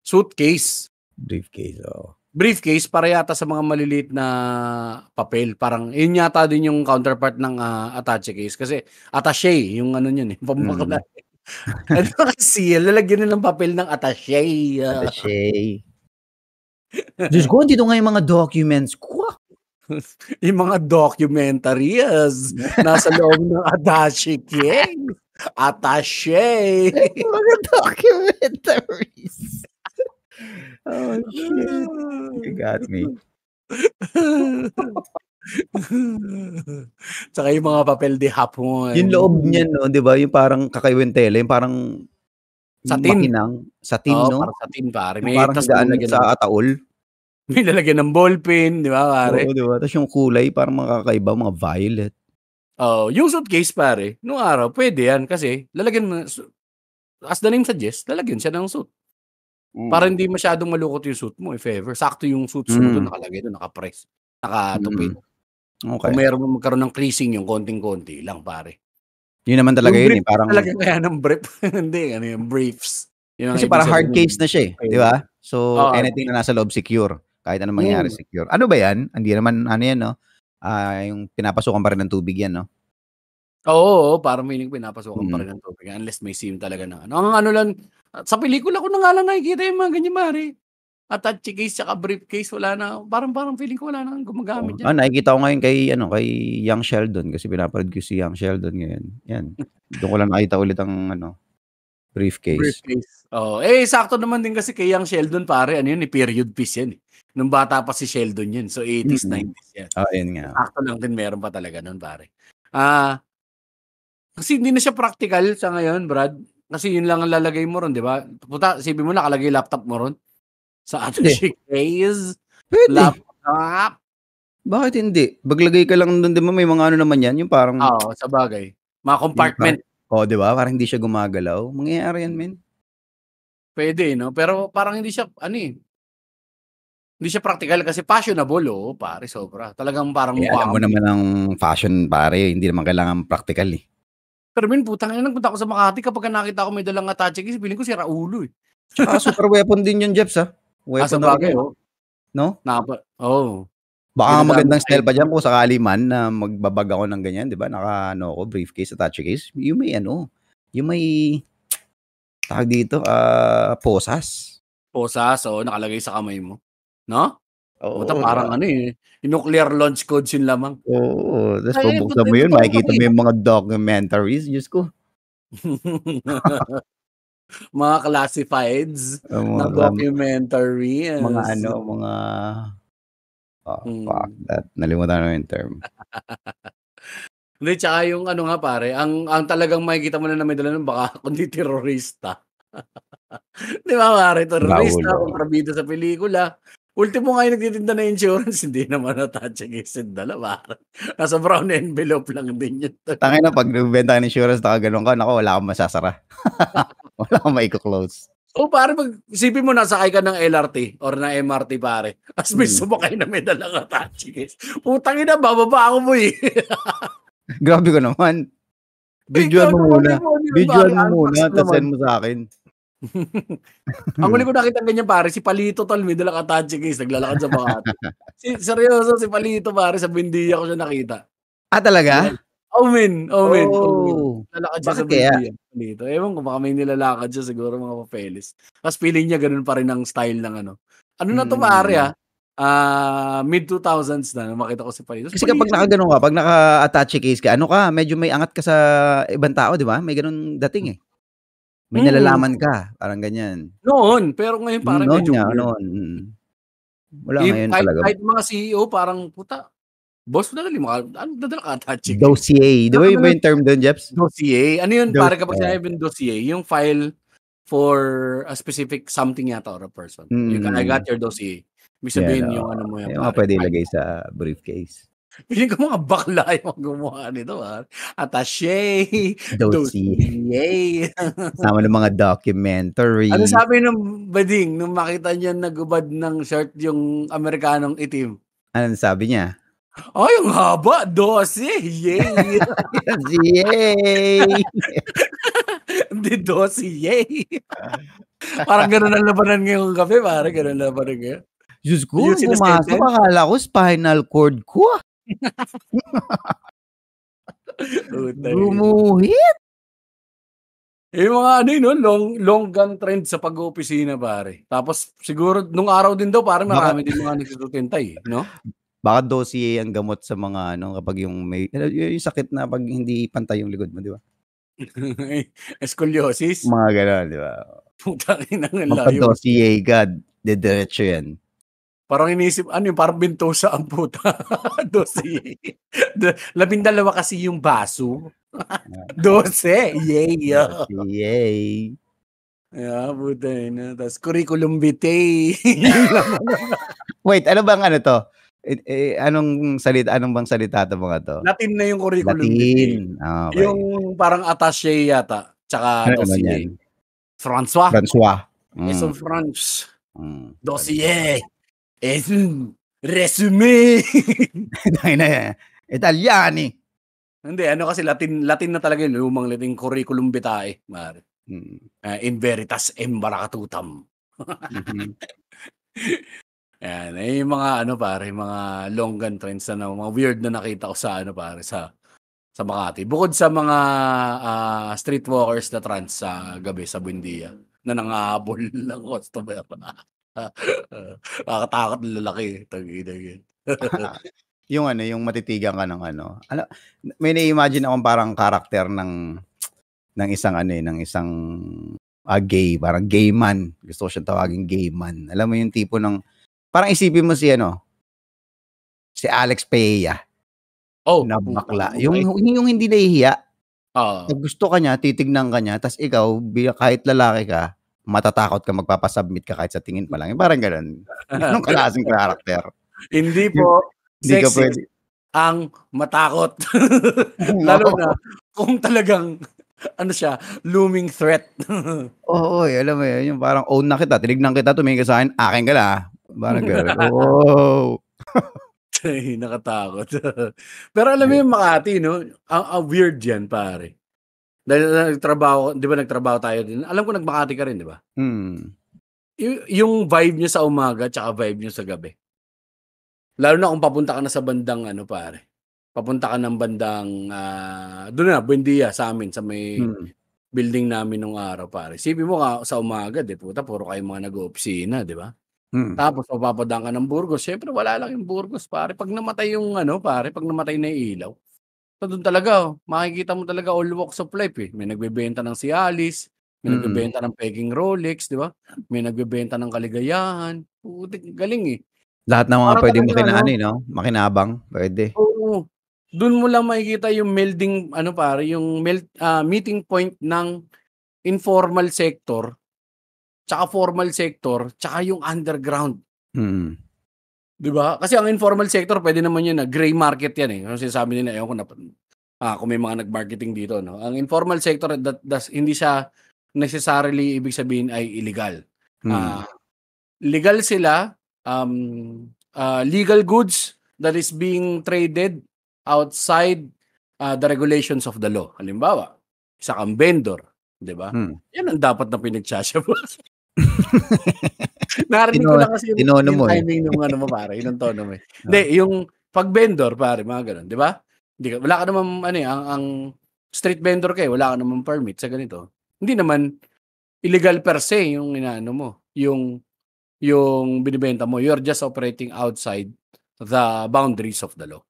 suitcase. Briefcase, oo. Briefcase para yata sa mga maliliit na papel, parang yun yata din yung counterpart ng, attache case kasi attache yung ano niyan, eh, pambakla. Mm. Ano kasi lalagyan nilang papel ng attache, Attache. Diyos ko, andito nga yung mga documents ko. yung mga documentaries nasa loob ng attache case, attache. Mga documentaries. Oh, shit. You got me. Tsaka yung mga papel de Yung hapon. loob niyan 'no, 'di ba, yung parang kakaiwang tela, yung parang Satin. makinang, satin Oo, 'no? parang satin pare, Yung may parang tas higaan sa ataol. may lalagyan ng ballpen, 'di ba Oo, pare? 'di ba? Tas yung kulay parang makakaiba, mga violet. Oo, yung suitcase pare, nung araw puwede yan kasi lalagyan mo as the name suggests, lalagyan siya ng suit. Para Mm. hindi masyadong malukot yung suit mo if ever, sakto yung suits mo dun Hmm, nakalagay dun, naka-press, nakatupid. mm. Kung Okey. meron mang magkaroon ng creasing yung konting-konti lang pare. Yun naman talaga Yung yun, eh, briefcase parang talaga kaya ng brief, hindi ano yung briefs, yun ang kasi ibig parang hard sabihin ng case na siya, eh, 'di papel. ba? So, Oo, anything na nasa loob secure, kahit anong mangyari hmm. secure. Ano ba 'yan? Hindi naman ano 'yan 'no, yung pinapasukan pa rin ng tubig 'yan 'no? Oo, parang feeling ko pinapasukan pa Mm. rin ng tubig unless may scene talaga na ano. Ang ano lang, sa pelikula ko na nga lang nakikita yung mga ganyan pare. Attache case tsaka briefcase wala na parang parang feeling ko wala ng Oo. gumagamit yan. Nakikita ko ngayon kay Young Sheldon kasi pinapanood ko si Young Sheldon ngayon, 'yan. Dun ko lang nakita ulit ang briefcase. Briefcase, oo. Eh, sakto naman din kasi kay Young Sheldon pare ano yun, eh, period piece yan, eh. Nung bata pa si Sheldon yun, so 80s, Mm. 90s yan. Yun nga. Sakto lang din meron pa talaga nun pare. Ah, kasi hindi na siya practical sa ngayon Brad, kasi yun lang ang lalagay mo ron 'di ba? Puta isipin mo nakalagay laptop mo ron, sa Hindi, attache case, puwede. laptop. Bakit hindi? Maglagay ka lang dun, 'di ba may mga ano naman 'yan, yung parang Oo, sabagay. Mga compartment. 'di ba, parang hindi siya gumagalaw. Mangyayari 'yan men. Puwede 'no, pero parang hindi siya ano, eh, hindi siya praktikal kasi fashionable, oo pare sobra. Talagang parang Eh, alam mukha mo kang naman ang fashion pare, hindi naman kailangan praktikal, eh. pero min putang ina nagpunta ako sa Makati kapagka nakita ko may dalang attache case feeling ko sira ulo, eh. Tsaka super weapon din yun Jeps, weaponry Sabagay, yan, oo. 'no? Oo, Baka nga ginagamit magandang sa style pa diyan ito. kung sakali man na magbabag ako ng ganyan, 'di ba, naka-ano ako, briefcase, attache case, yung may tawag dito, posas. Posas, oo, nakalagay sa kamay mo, 'no? Puta Oo, 'di ba? parang ano, eh, nuclear launch codes yung lamang. Oo, ta's Ay, pabuksan puta mo yun totoo makikita pare. mo yung mga documentaries, Diyos ko. Mga classifieds Ang na mga documentaries. ano, mga fuck Hmm. that, nalimutan ko yung term. Hindi, tsaka yung ano nga pare, ang talagang makikita mo na may dala nun baka kundi terorista. 'Di ba pare, terorista, Raulo. kontrabida sa pelikula, Ultimo nga yung nagtitinda ng insurance, hindi naman attach case yung dala, pare. Nasa brown envelope lang din yun. Tangina, pag nagbebenta ka ng insurance, nakaganon ka, naku, wala kang masasara. Wala kang maiko-close. Oo, pare, isipin mo, nasakay ka ng LRT or na MRT, pare. As may sumakay na may dalang attach case. Putang ina, bababa ako mo eh. Grabe ko naman. Videoan mo muna. Videoan mo muna, tapos send mo sa akin. Ang huli ko nakita ganyan, pare, si Palito tol, may dalang attach case, naglalakad sa Makati. Seryoso, si Palito, pare, sa Buendia ko siya nakita. Ah, talaga? Oh, men. Oh. Lalakad siya sa Bakit kaya? Buendia. Palito. Ewan ko, baka may nilalakad siya siguro, mga papeles. Tapos feeling niya ganun pa rin ang style ng ano. Ano na to, pare, mid-2000s na, makita ko si Palito. Kasi kapag nakaganon ka, pag naka-attach case ka, ano ka, medyo may angat ka sa ibang tao, di ba? May ganun dating eh. May nalalaman ka, parang ganyan. Noon, pero ngayon parang Noon medyo nga, weird. noon. Wala ngayon talaga. Kahit mga CEO, parang, puta, boss, dadali mo ka, ano dadala ka attach case? Dossier. Di ba yung term doon, Jeps? Dossier. Ano yun, parang kapag sinabi yung dossier, yung file for a specific something yata or a person. I got your dossier. Ibig sabihin yung ano mo yan. Yung mga pwede ilagay sa briefcase. Piling ko mga bakla yung gumawa nito. Attaché. Dossier. Sama ng mga documentary. Ano sabi ng bading nung makita niya nagubad ng shirt yung Amerikanong itim? Anong sabi niya? Oh, yung haba. 12. Yay! Yay! Hindi 12. Yay! Parang gano'n ang labanan ngayong gabi. Parang gano'n ang labanan ngayon. Diyos ko, pumasok, akala ko spinal cord ko. Gumuhit. Yung mga ano yun, long gun trend sa pag-opisina, pare. Tapos siguro nung araw din daw, parang marami din mga nagsusutintay, no? Baka dossier ang gamot sa mga ano, kapag yung may, yung sakit na pag hindi pantay yung likod mo, di ba? Scoliosis? Mga gano'n, di ba? Putang ina ng layo. Magpa-dossier ka, diretso yan. Parang inisip, ano yung parang bintosa ang puta. Dossier. 12 kasi yung baso. 12. Yay. Yay. Yeah, puta na. Tapos curriculum vitae. Wait, ano bang ano to? Anong bang salita to mga to? Latin na yung curriculum vitae. Okay. Yung parang attaché yata. Tsaka dossier. François. Es un France. Dossier. Es un resume. Italiani. Hindi, ano kasi Latin na talaga yun. Lumang Latin curriculum vitae. In veritas embaracatutam. Yan, yung mga ano pare, mga long gun trends na mga weird na nakita ko sa ano pare sa Makati. Bukod sa mga streetwalkers na trans sa gabi sa Buendia na nangahabol ng customer. Nakakatakot ng lalaki. Yung ano, yung matitigan ka ng ano. May na-imagine akong parang karakter ng isang ano ng isang gay, parang gay man. Gusto ko siyang tawagin gay man. Alam mo yung tipo ng, parang isipin mo si Alex Peña. Na bakla. Yung hindi nahihiya. Pag gusto ka niya, titignan ka niya, tas ikaw, kahit lalaki ka, matatakot ka, magpapasubmit ka kahit sa tingin pa lang. Parang ganun. Anong klaseng karakter? Hindi po sexy ang matakot. Lalo na kung talagang ano siya, looming threat. Oo, alam mo yun, yung parang own na kita, tinignan kita, tumingin ka sa akin, akin ka na. Parang gano'n. Oh. Nakatakot. Pero alam mo yung Makati, no? Ang weird yan, pare. Dahil nagtrabaho, di ba nagtrabaho tayo din? Alam ko nag-Makati ka rin, di ba? Yung vibe niya sa umaga tsaka vibe niya sa gabi. Lalo na kung papunta ka na sa bandang ano, pare. Papunta ka ng bandang doon na, Buendia sa amin, sa may building namin nung araw, pare. Sipin mo ka sa umaga, di puta, puro kayo mga nag-opisina, di ba? Tapos mapapadaan ka ng Burgos. Siyempre, wala lang yung Burgos, pare. Pag namatay yung ano, pare, pag namatay na yung ilaw, doon talaga, makikita mo talaga all walks of life eh. May nagbebenta ng Cialis, may nagbebenta ng peking Rolex, di ba? May nagbebenta ng kaligayahan. Galing eh. Lahat ng mga pwedeng makinabang, pwede. Oo. Doon mo lang makikita yung melding, ano pare, yung meeting point ng informal sector, tsaka formal sector, tsaka yung underground. 'Di ba? Kasi ang informal sector pwede naman 'yun na gray market 'yan, eh. Yung sinasabi nila, ewan ko na kung may mga nag-marketing dito 'no. Ang informal sector hindi siya necessarily ibig sabihin ay illegal. Mm. Legal sila, legal goods that is being traded outside the regulations of the law. Halimbawa, isa kang vendor, 'di ba? Yan ang dapat na pinagsasabi. Narinig ko lang kasi Tinono yung mo, eh. timing nung ano mo pare, yung tono mo, eh. Hindi, yung 'pag vendor pare mga gano'n, 'di ba? Wala ka namang ano, eh, ang street vendor ka, eh, wala ka namang permit sa ganito. Hindi naman illegal per se yung inaano mo, yung binebenta mo. You're just operating outside the boundaries of the law.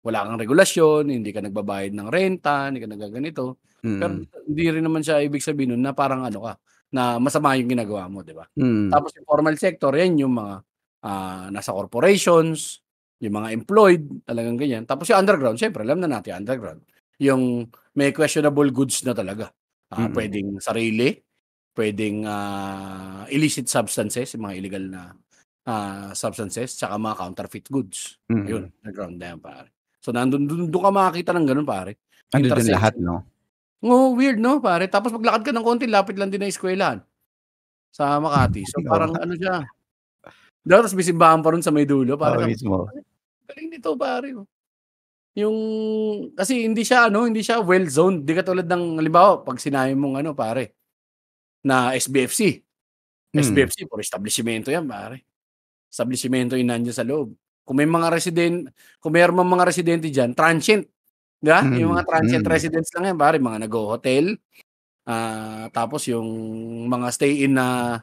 Wala kang regulasyon, hindi ka nagbabayad ng renta, hindi ka naggaganito. Pero hindi rin naman siya ibig sabihin nun na parang ano ka, na masama yung ginagawa mo, 'di ba? Tapos yung formal sector, yan yung mga nasa corporations, yung mga employed, talagang ganyan. Tapos yung underground, syempre alam na natin underground. Yung may questionable goods na talaga. Pwedeng sarili, pwedeng illicit substances, yung mga illegal na substances, tsaka mga counterfeit goods. Ayun, underground na yan pare. So doon ka makakita ng ganun pare. Andun lahat, no? Oo, weird 'no pare. Tapos maglakad ka ng konti, lapit lang din ng eskwelahan sa Makati. So parang ano siya, tapos may simbahan pa ron sa may dulo. Oo, mismo. Galing nito pare, oh. Yung kasi hindi siya well zoned. Di katulad ng halimbawa 'pag sinabi mong ano pare, na SBFC. SBFC puro establisyemento yan pare. Establisyemento yung nandiyan sa loob. Kung mayroon mang mga residente diyan, transient. 'Di ba? Yung mga transient residents lang yan pare, mga nag-ho-hotel. Tapos yung mga stay-in na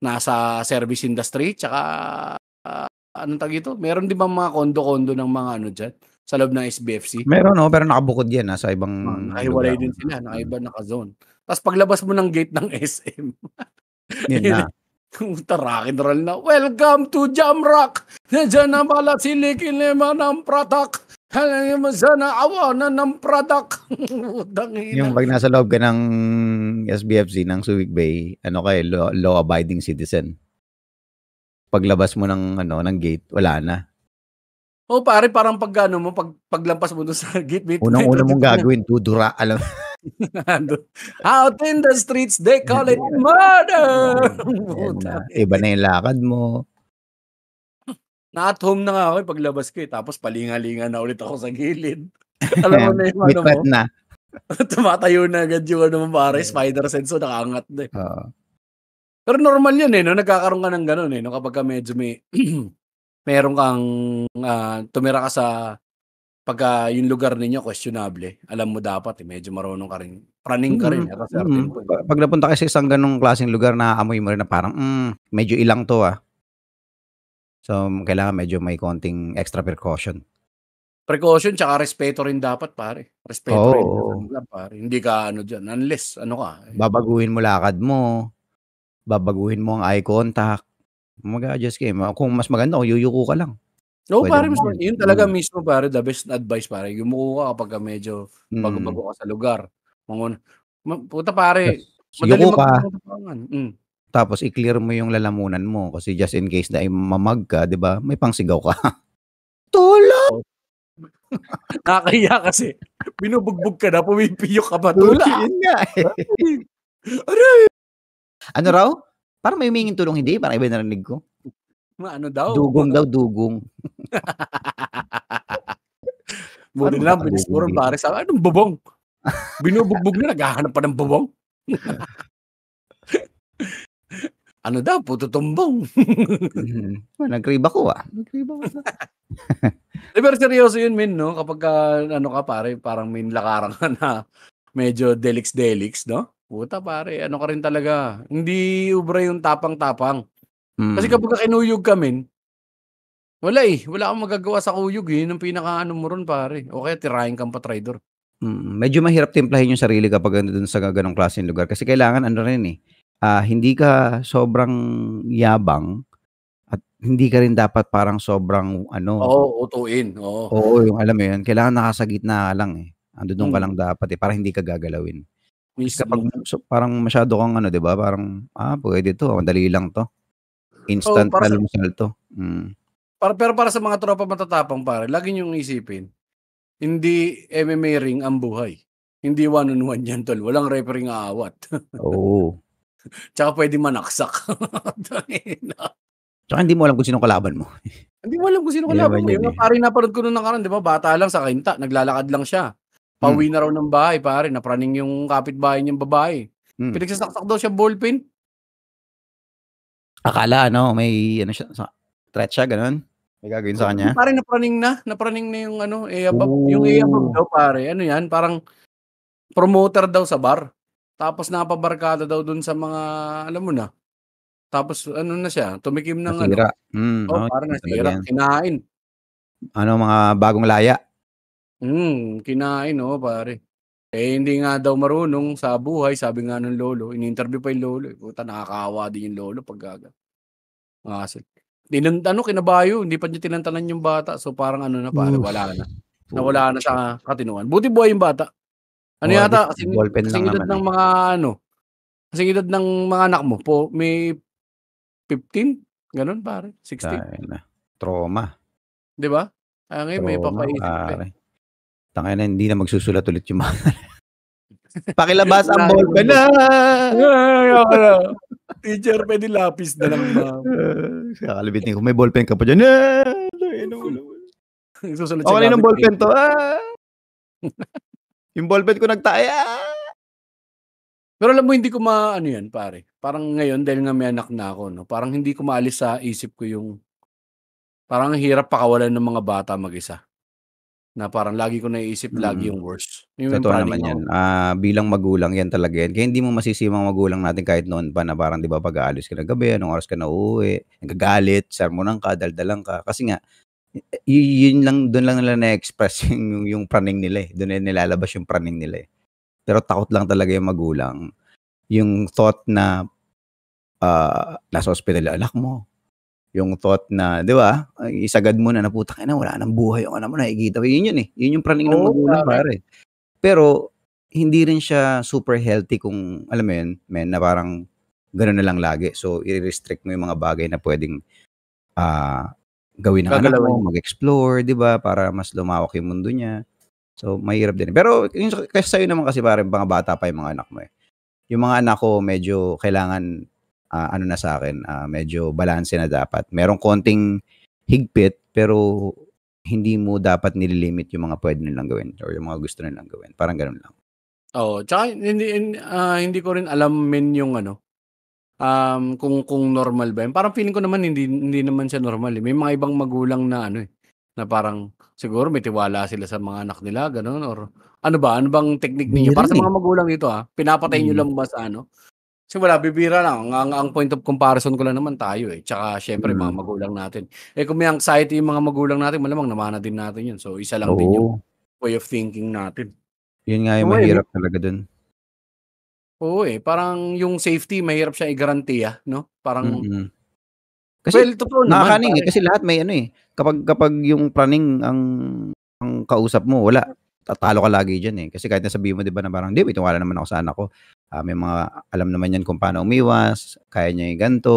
nasa service industry, tsaka anong tawag dito? Meron din bang mga kondo-kondo ng mga ano diyan sa loob ng SBFC? Meron, no, pero nakabukod yan sa ibang nakahiwalay din sila, nakaiba, naka-zone. Tapos paglabas mo ng gate ng SM, yun na. Rock and roll na. Welcome to Jamrock. Nandiyan na pala si Licky Lema ng product. Sana awanan ng product. Yung pag nasa loob ka ng SBFC ng Subic Bay, ano kayo, law-abiding citizen. Paglabas mo ng ng gate, wala na. Oh, pare, parang paglampas mo doon sa gate, unang-una mong gagawin, dudura, alam. Out in the streets, they call it murder. Iba na yung lakad mo. Na at home na nga ako paglabas ko, tapos palinga-linga na ulit ako sa gilid. Alam mo na yung ano mo. Na. Tumatayo na agad yung ano mo pare, spider sense, so nakaangat na eh. Pero normal yun eh, no? Nagkakaroon ka ng ganun eh, no? Kapag ka medyo meron kang tumira ka sa pagka yung lugar ninyo questionable, alam mo dapat medyo marunong ka rin, praning ka rin at a certain point. Pag napunta ka sa isang ganung klaseng lugar, naaamoy mo rin na parang medyo ilang to So kailangan medyo may konting extra precaution. Precaution tsaka respeto rin dapat pare. Respeto rin pare. Hindi ka diyan unless ka. Babaguhin mo lakad mo. Babaguhin mo ang eye contact. Mag-a-adjust ka. Kung mas maganda, yuyuko ka lang. No, pare, yun talaga mismo pare, the best advice pare. Yumuko ka kapag medyo bago-bago ka sa lugar. Puta pare, yuko ka. Tapos i-clear mo yung lalamunan mo kasi just in case na mamag ka, 'di ba? May pangsigaw ka. Tulong! Nakakahiya kasi binubugbog ka na, pumipiyok ka pa. Tula! Yun nga eh. Ano raw? Parang may humingin tulong, hindi? Parang iba narinig ko. Ano daw? Dugong daw, dugong. Buti na lang, bilis mo rin pare. Sabi, anong bubong? Binubugbog na, naghahanap pa ng bubong. Ano daw, puto tumbong. Nag-crave ako Pero seryoso yun, Min, no? Kapag ka pare, parang may lakaran ka na medyo delix-delix, no? Puta pare, ka rin talaga. Hindi ubra yung tapang-tapang. Kasi kapag kinuyog ka, Min, wala kang magagawa sa kuyog yun ang pinaka mo ron pare. O kaya tirahin kang patraidor. Medyo mahirap timplahin yung sarili kapag doon sa ganong klaseng lugar kasi kailangan rin hindi ka sobrang yabang at hindi ka rin dapat parang sobrang utuin. Oo, yung alam mo yun, kailangan nasa gitna lang andun ka lang dapat para hindi ka gagalawin. Kapag parang masyado kang 'di ba, parang pwede to, madali lang to. Instant almusal to. Pero para sa mga tropa matatapang pare, lagi niyong isipin, hindi MMA ring ang buhay. Hindi one on one yan tol, walang refereeng aawat. Oo. Tsaka puwedeng manaksak. Tangina. Tsaka hindi mo alam kung sinong kalaban mo. Hindi mo alam kung sino Yun kalaban naman mo. yun Yung eh. pare napanood ko nung nakaraan, 'di ba, bata lang sa Kainta, naglalakad lang siya. Pauwi na raw ng bahay pare, napraning yung kapitbahay niyang babae. Pinagsasaksak daw siya ballpen. Akala ano, may ano siya, threat siya gano'n? May gagawin sa Hindi kanya? pare, napraning na yung ano, A-above. Yung A-above daw pare, ano yan, parang promoter daw sa bar. Tapos napabarkada daw dun sa mga, alam mo na. Tapos ano na siya, tumikim ng ano. Nasira. Parang Yun talaga nasira, yan. kinain. Ano, mga bagong laya. Kinain pare. Hindi nga daw marunong sa buhay, sabi nga ng lolo, ini-interview pa yung lolo, puta nakakaawa din yung lolo pag hassle. Kinabayo, hindi pa niya tinantanan yung bata, so parang ano na pare, wala na. Nawala na sa katinuan. Buti buhay yung bata. Ano At least yata, ballpen lang kasing edad naman ng eh. mga ano, kasing edad ng mga anak mo po, may 15, gano'n pare, 16. Tangina, trauma. 'Di ba? Ngayon may Trauma papaisip ka pare. Tangina, hindi na magsusulat ulit yung mga pakilabas ang ballpen na. Teacher, pwede lapis na lang ma'am. Kakalibitin ko, may ballpen ka pa dyan. Susunod O kaninong ballpen to? Yung ballpen ko nagtaya. Pero alam mo, hindi ko maano yan pare. Parang ngayon, dahil nga may anak na ako, no, parang hindi ko maalis sa isip ko yung, parang hirap pakawalan ng mga bata mag-isa. Na parang lagi ko naiisip, lagi yung worst. Yung Totoo planning naman yan. ako. Bilang magulang yan talaga yan. Kaya hindi mo masisi mga magulang natin kahit noon pa na parang 'di ba pag-aalis ka ng gabi, anong oras ka na uuwi, nagagalit, sermonan ka, daldalan ka. Kasi nga yun lang, doon lang nila na-express yung praning nila eh. Doon nila nilalabas yung praning nila eh. Pero takot lang talaga yung magulang. Yung thought na nasa ospital yung anak mo. Yung thought na, 'di ba? Isagad mo na putang ina, wala nang buhay yung anak mo, nakikita mo. Yun yun eh. Yun yung praning ng magulang pare. Pero hindi rin siya super healthy kung alam mo yun, men, na parang gano'n na lang lagi. So i-restrict mo yung mga bagay na pwedeng gawin ng anak mo, mag-explore, 'di ba? Para mas lumawak yung mundo niya. So mahirap din. Pero yung kasi sa'yo naman kasi parang mga bata pa yung mga anak mo eh. Yung mga anak ko medyo kailangan ano na sa akin, medyo balanse na dapat. Merong konting higpit pero hindi mo dapat nililimit yung mga pwede nilang gawin or yung mga gusto nilang gawin. Parang gano'n lang. Oo, tsaka hindi ko rin alam yung ano, kung normal ba yun. Parang feeling ko naman hindi naman siya normal eh. May mga ibang magulang na ano eh, na parang siguro may tiwala sila sa mga anak nila, gano'n, or ano bang technique ninyo? Para sa mga magulang dito pinapatay niyo lang ba sa ano? Kasi wala, bibira lang. Ang point of comparison ko lang naman tayo eh. Tsaka syempre mga magulang natin. Kung may anxiety yung mga magulang natin, malamang namana din natin yun. So isa lang din yung way of thinking natin. Yun nga yung mahirap talaga dun. Oo parang yung safety mahirap siya i-garantiya, no? Parang kasi totoo naman nakakaning eh, kasi lahat may ano eh, kapag yung praning ang kausap mo, wala, tatalo ka lagi diyan eh. Kasi kahit nasabihin mo 'di ba na parang, "Hindi, may tiwala naman ako sa anak ko. May mga alam naman yan kung paano umiwas, kaya niya yung ganito,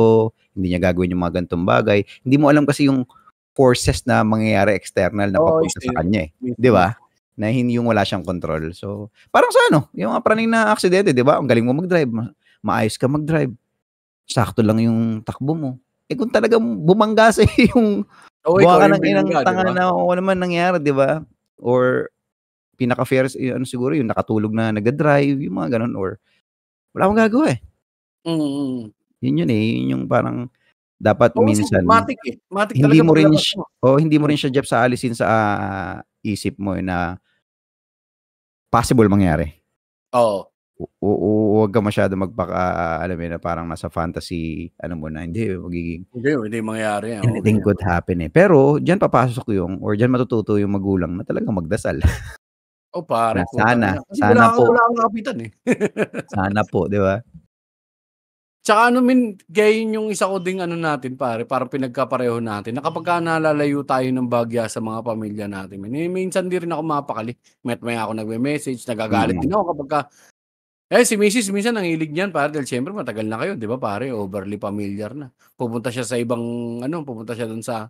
hindi niya gagawin yung mga ganitong bagay." Hindi mo alam kasi yung forces na mangyayari external na papunta sa kanya eh, 'di ba? Na hindi yung wala siyang control. So, parang sa ano, yung mga praning na aksidente, 'di ba? Ang galing mo mag-drive, maayos ka mag-drive. Sakto lang yung takbo mo. Kung talagang bumangga sa yung buha ka ng inang tanga na kung ano man nangyari, 'di ba? Or pinaka-fair ano siguro yung nakatulog na nagda-drive, yung mga gano'n, or wala akong gagawa eh. Yun eh, yun yung parang dapat minsan matik eh. Matik hindi talaga mo rin paglabas mo. hindi mo rin siya Jeff sa alisin sa isip mo na possible mangyari. Oo. Huwag ka masyadong alam mo na parang nasa fantasy ano mo na, hindi magiging hindi mangyayari yan. anything could happen eh. Pero diyan papasok yung or diyan matututo yung magulang na talagang magdasal. Pare, sana po. Wala kang kapitan eh. Sana po, 'di ba? Tsaka gaya yung isa ko ding ano natin pare, parang pinagkapareho natin na kapagka nalalayo tayo ng bagya sa mga pamilya natin, minsan di rin ako mapakali. Maya ako nagme-message, nagagalit din ako kapagka si misis minsan ang hilig niyan pare, dahil siyempre matagal na kayo, 'di ba pare, overly familiar na. Pupunta siya sa ibang pupunta siya dun sa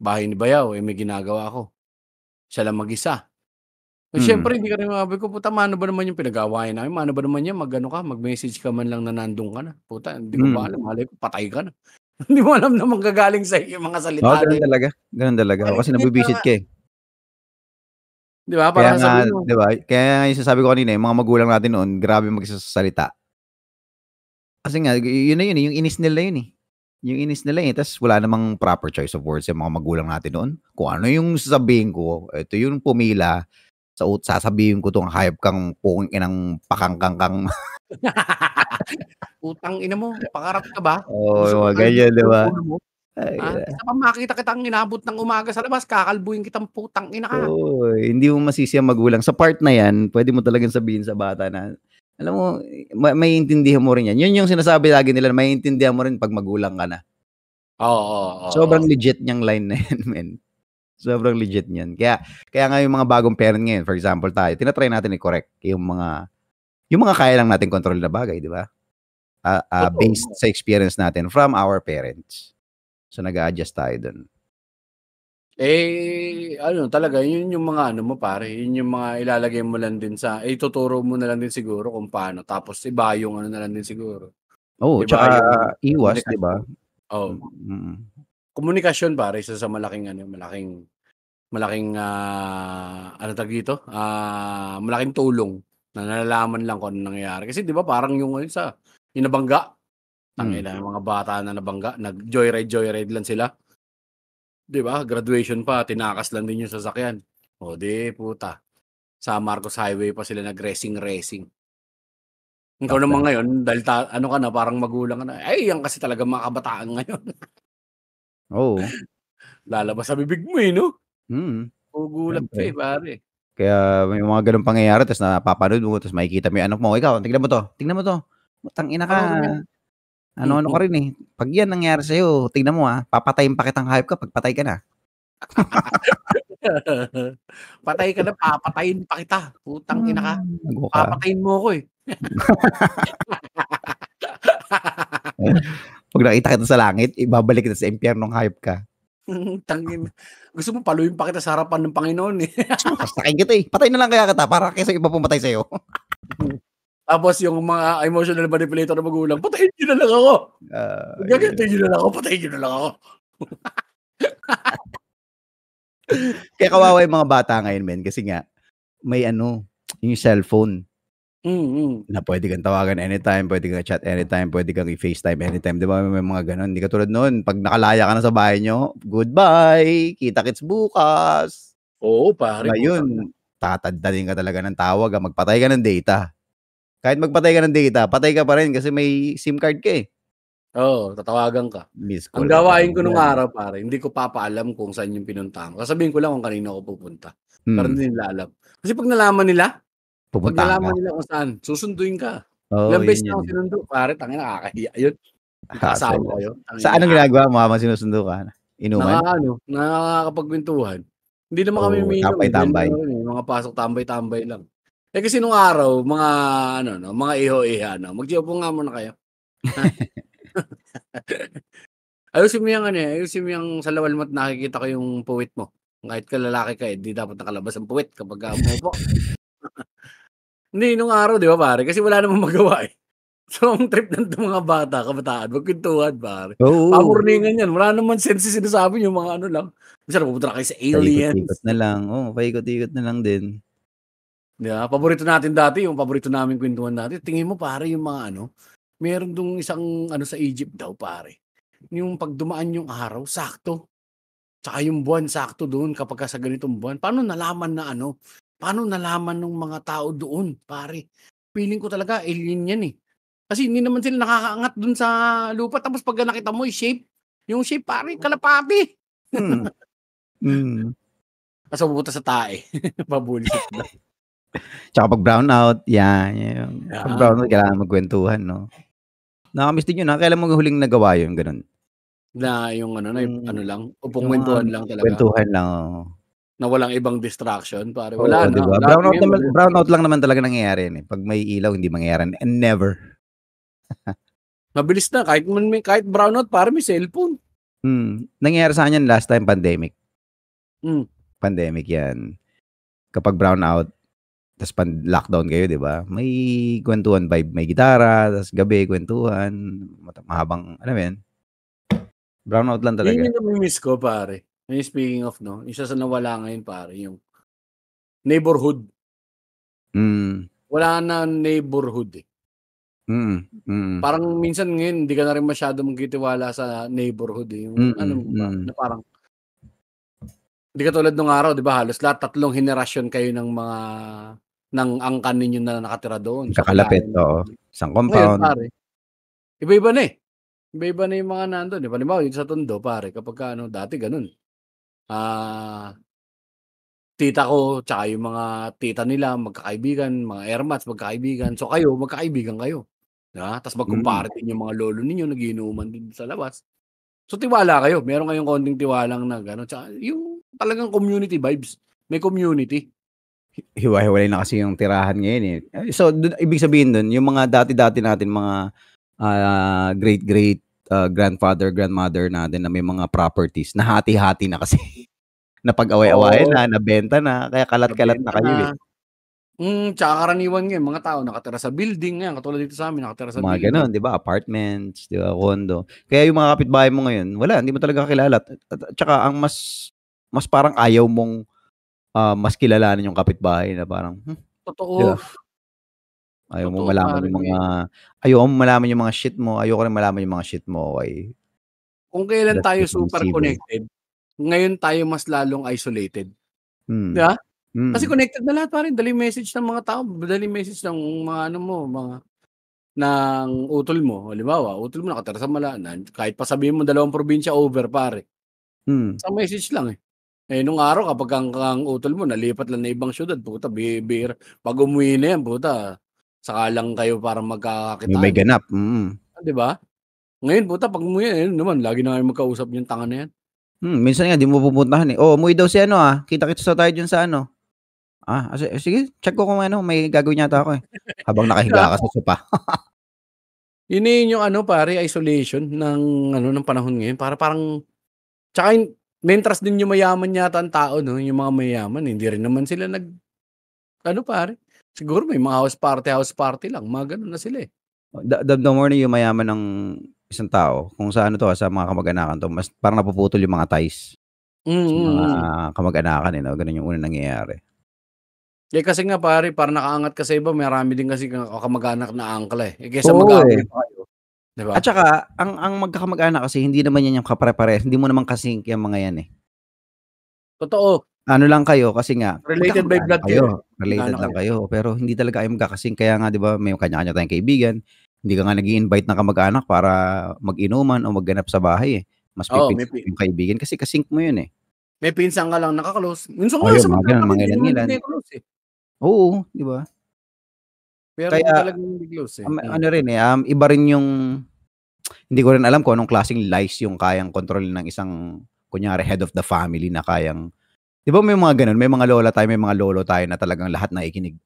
bahay ni Bayaw, may ginagawa ako. Siya lang mag-isa. Siyempre hindi ka rin sabi ko, "Puta, mano ba naman yung pinag-aawayan namin, mano ba naman yan mag-message ka man lang na nandun ka na. Puta, hindi ko ba alam, malay ko patay ka na." Hindi mo alam na manggagaling sa'yo yung mga salita na yun. Gano'n talaga. Kasi nabibisit ka, eh. 'Di ba, Kaya parang nga, sasabihin mo 'di ba? Kaya nga yung sinasabi ko kanina, yung mga magulang natin noon, grabe magsasalita. Kasi nga, yun na yun, yung inis nila yun, eh. Yung inis nila, eh. Tas wala namang proper choice of words yung mga magulang natin noon. Kung ano yung sasabihin ko, ito yung pumila, sasabihin ko 'tong hayop kang putang-inang pakangkangkang. Putang-ina mo, pangarap ka ba? Oo, Gusto yung mo mga kalbuhin ganyan, 'di yung ba? ulo mo? Ay, Isa pa makita kitang inabot ng umaga sa labas, kakalbuhin kitang putang-ina ka. oo, hindi mo masisi ang magulang. Sa part na 'yan, puwede mo talagang sabihin sa bata na, alam mo, maiintindihan mo rin 'yan. Yun yung sinasabi lagi nila, maiintindihan mo rin 'pag magulang ka na. Sobrang Oo. legit niyang line na 'yan, men. Sobrang legit niyan. Kaya nga yung mga bagong parent ngayon, for example tayo, tina-try natin i-correct yung mga kaya lang nating kontrol na bagay, 'di ba? Based Totoo. sa experience natin from our parents. So, nag-a-adjust tayo dun. Ano talaga, yun yung mga ano mo pare, yun yung mga ilalagay mo lang din ituturo mo na lang din siguro kung paano, tapos iba yung ano na lang din siguro, Oo, iba tsaka yung iwas, 'di ba? komunikasyon. Oo. Mm. Komunikasyon pare, isa sa malaking ano, malaking, ano tawag dito, malaking tulong na nalalaman lang kung anong nangyayari. Kasi 'di ba parang yung ano yung nabangga, Hmm, tangina yung mga bata na nabangga, nag-joyride lang sila. 'Di ba, graduation pa, tinakas lang din yung sasakyan. O 'di puta, sa Marcos Highway pa sila nag-racing. Ikaw naman sakto. ngayon dahil ano ka na, parang magulang ka na, ay yan kasi talaga mga kabataan ngayon. Oo, Lalabas sa bibig mo, eh, 'no? mm, Magugulat ka, eh, siyempre. pare. Kaya may mga gano'ng pangyayari ta's napapanood mo ta's makikita mo yung anak mo, "Ikaw tingnan mo 'to, putang-ina ka, Oo, yan. ano-ano ka rin, eh. 'Pag 'yan nangyari sa'yo, tignan mo, papatayin pa kitang hayop ka 'pag patay ka na." Patay ka na, papatayin pa kita, putang ina ka. Gago ka. Papatayin mo ako, eh. 'Pag nakita kita sa langit, ibabalik kita sa impyernong hayop ka. Tangina. Gusto mo paluin pa kita sa harapan ng Panginoon, eh. Saksakin kita, eh. Patayin na lang kaya kita para kaysa iba pumatay sa'yo. Tapos yung mga emotional manipulator na magulang, "Patayin niyo na lang ako. Ayun. Gagantihin niyo na lang ako, patayin niyo na lang ako." Kaya kawawa yung mga bata ngayon, men, kasi nga may ano, yung cellphone Mm. na puwede kang tawagan anytime, puwede kang i-chat anytime, puwede kang i-FaceTime anytime, 'di ba, may mga gano'n. Hindi katulad noon 'pag nakalaya ka na sa bahay niyo, goodbye, kita-kits bukas. Oo, pare, putang ina. Ngayon, tatadtarin ka talaga ng tawag, magpatay ka ng data. Kahit magpatay ka ng data, patay ka pa rin kasi may SIM card ka, eh. Oo, tatawagan ka. Missed Ang call ka pa gawain rin ko nung diyan. araw pare, hindi ko papaalam kung saan yung pinuntahan ko. Sasabihin ko lang kung kanino ako pupunta, pero Hmm, hindi nila alam. Kasi 'pag pupuntahan ka. nalaman nila kung saan, susunduin ka. Oo, Ilang beses yun na yun, akong eh. sinundo pare, tangina nakakahiya yun. Hassle, Magkasama kayo, hassle. Sa tangina anong ginagawa mo habang sinusundo ka? Inuman? nakakapagkwentuhan. Hindi naman kami O umiinom, eh, dahil tambay-tambay? ano rin, eh, mga pasok tambay-tambay lang. Kasi nung araw mga ano 'no, mga iho-iha 'no, "Mag-upo nga muna kayo, ha? Ayusin mo yang ano, ayusin mo yang salawal mo't nakikita ko yung puwit mo. Kahit ka lalaki ka, eh, di dapat nakalabas ang puwit kapagka umuupo." Hindi, nung araw 'di ba pare, kasi wala namang magawa, eh. So, ang trip ng mga bata, kabataan, magkwentuhan pare. Oo, Pamorningan 'yan, wala naman sense yung sinasabi niyo, mga ano lang. Minsan napupunta na kayo sa paikot-ikot aliens, na lang, oo, paikot-ikot na lang din. 'di ba? Paborito natin dati, yung paborito naming kwentuhan dati, tingin mo pare yung mga ano, meron dong isang ano sa Egypt daw pare, yung 'pag dumaan yung araw sakto. Tsaka yung buwan sakto do'n kapagka sa ganitong buwan. Paano nalaman nung mga tao doon pare? Feeling ko talaga alien 'yan, eh. Kasi hindi naman sila nakakaangat do'n sa lupa, tapos pagka nakita mo yung shape pare kalapati. Hmm, mm. Ta's pupunta sa tae, pa-bullshit daw. Tsaka 'pag brownout, 'yan, 'pag 'Yan, brownout kailangan magkuwentuhan 'no? Nakaka-miss din yun, kailan mo huling nagawa yun, gano'n? na yung ano na Yung ano lang, upong yung mga kuwentuhan lang talaga, kuwentuhan lang, oo. na walang ibang distraction pare, Oo, wala 'di na. ba? Dati ngayon Brownout lang naman talaga nangyayari yan, eh, 'pag may ilaw hindi mangyayari and never. mabilis na kahit brownout pare may cellphone. Nangyari sa akin last time pandemic. Hmm. Pandemic 'yan. Kapag brownout, tas lockdown kayo, 'di ba? May kwentuhan vibe, may gitara, tas gabi kwentuhan, mahabang alam mo 'yun? Brownout lang Yun talaga. yung nami-miss ko pare. Yung speaking of 'no, isa sa nawala ngayon pare yung neighborhood. Wala na neighborhood, eh. Parang minsan ngayon hindi ka na rin masyado magtitiwala sa neighborhood, eh, yung ano mo ba, na parang hindi katulad nung araw 'di ba halos lahat 3 henerasyon kayo ng angkan ninyo na nakatira doon sa Kakalapit, kilala oo. niyo. Isang Ngayon compound. pare, iba-iba na, eh. Iba-iba na yung mga nandun, eh. Halimbawa dito sa Tondo pare kapagka ano dati ganun, ah, tita ko tsaka yung mga tita nila magkakaibigan, mga ermats magkakaibigan, so kayo magkakaibigan kayo, 'di ba? Tas magkumpare din yung mga lolo ninyo nag-iinuman din sa labas. So tiwala kayo, meron kayong konting tiwalang nag-ano, tsaka yung talagang community vibes, may community. Hiwa-hiwalay na kasi yung tirahan ngayon, eh. So ibig sabihin dun yung mga dati-dati natin mga, great grandfather, grandmother natin na may mga properties nahati-hati na kasi. Napag-away-awayan Oo, na, nabenta na, kaya kalat-kalat na nabenta kayo, na. eh. Tsaka karaniwan ngayon mga tao nakatira sa building, ngayon katulad dito sa'min nakatira sa Mga building. gano'n, 'di ba, apartments, 'di ba, condo. Kaya yung mga kapitbahay mo ngayon, wala, hindi mo talaga kakilala at tsaka ang mas parang ayaw mong, mas kilalanin yung kapitbahay na parang, 'di Totoo, ba? Ayaw mong totoo malaman pare yung mga ngayon. ayaw mong malaman yung mga shit mo, ayoko rin malaman yung mga shit mo, okey? Kung kailan Let's tayo keep things super civil. connected, ngayon tayo mas lalong isolated, 'di Hmm, ba? Kasi mm. connected na lahat pare, daling message ng mga tao, daling message ng mga ano mo, mga ng utol mo. Halimbawa, utol mo nakatira sa Malacan, kahit pa sabihin mo 2 probinsya over pare, Hmm. isang message lang, eh. Eh, nung araw kapag ang utol mo nalipat lang na ibang siyudad, puta bihira. 'Pag umuwi na yan puta, saka lang kayo parang May magkakakitaan, eh. ganap, 'Di ba? Ngayon puta 'pag umuwi ayun naman lagi na kayong magkausap niyang tanga na yan. Minsan nga 'di mo pupuntahan, eh, "Oh, umuwi daw si ano, kita-kits daw tayo diyan sa ano." Sige, check ko kung ano, may gagawin yata ako, eh, habang 'Di ba? nakahiga ka sa sopa. Yun na yun yung ano pare, isolation ng ano, ng panahon ngayon para parang tsaka na-entrust din yung mayaman yata ang tao 'no, yung mga mayayaman hindi rin naman sila ano pare, siguro may mga house party lang, mga gano'n na sila, eh. The more na yumayaman ng isang tao, kung sa ano 'to, sa mga kamag-anakan 'to, mas parang napuputol yung mga ties Mm, sa mga mm. kamag-anakan, eh, 'no, gano'n yung unang nangyayari. Eh, kasi nga pare parang nakaangat ka sa iba marami din kasi kamag-anak na angkla, eh. Eh, kaysa Oo, mag-away eh. pa kayo, 'di ba? At saka ang magkakamag-anak kasi hindi naman yan yung kapare-parehas, hindi mo naman ka-sync yang mga yan, eh. Totoo, Ano lang kayo kasi nga related by magkakamag-anak blood kayo, eh, kayo, related mag-anak lang kayo. kayo, pero hindi talaga kayo magkaka-sync kaya nga 'di ba may kanya-kanya tayong kaibigan, hindi ka nga nag-i-invite ng kamag-anak para mag-inuman o magganap sa bahay, eh. Mas Oo, pipiliin mo yung kaibigan kasi ka-sync mo yun, eh. may pinsan ka lang naka-close, minsan Oh, nga yun sa mga gano'n, magkakapatid hindi naman din mangilan-ngilan. kayo close, eh. Oo, 'di ba? Pero Kaya talagang hindi close, eh. ano rin, eh, iba rin yung hindi ko rin alam kung anong klaseng lies yung kayang kontrolin ng isang kunyari head of the family na kayang 'di ba may mga gano'n, may mga lola tayo, may mga lolo tayo na talagang lahat nakikinig.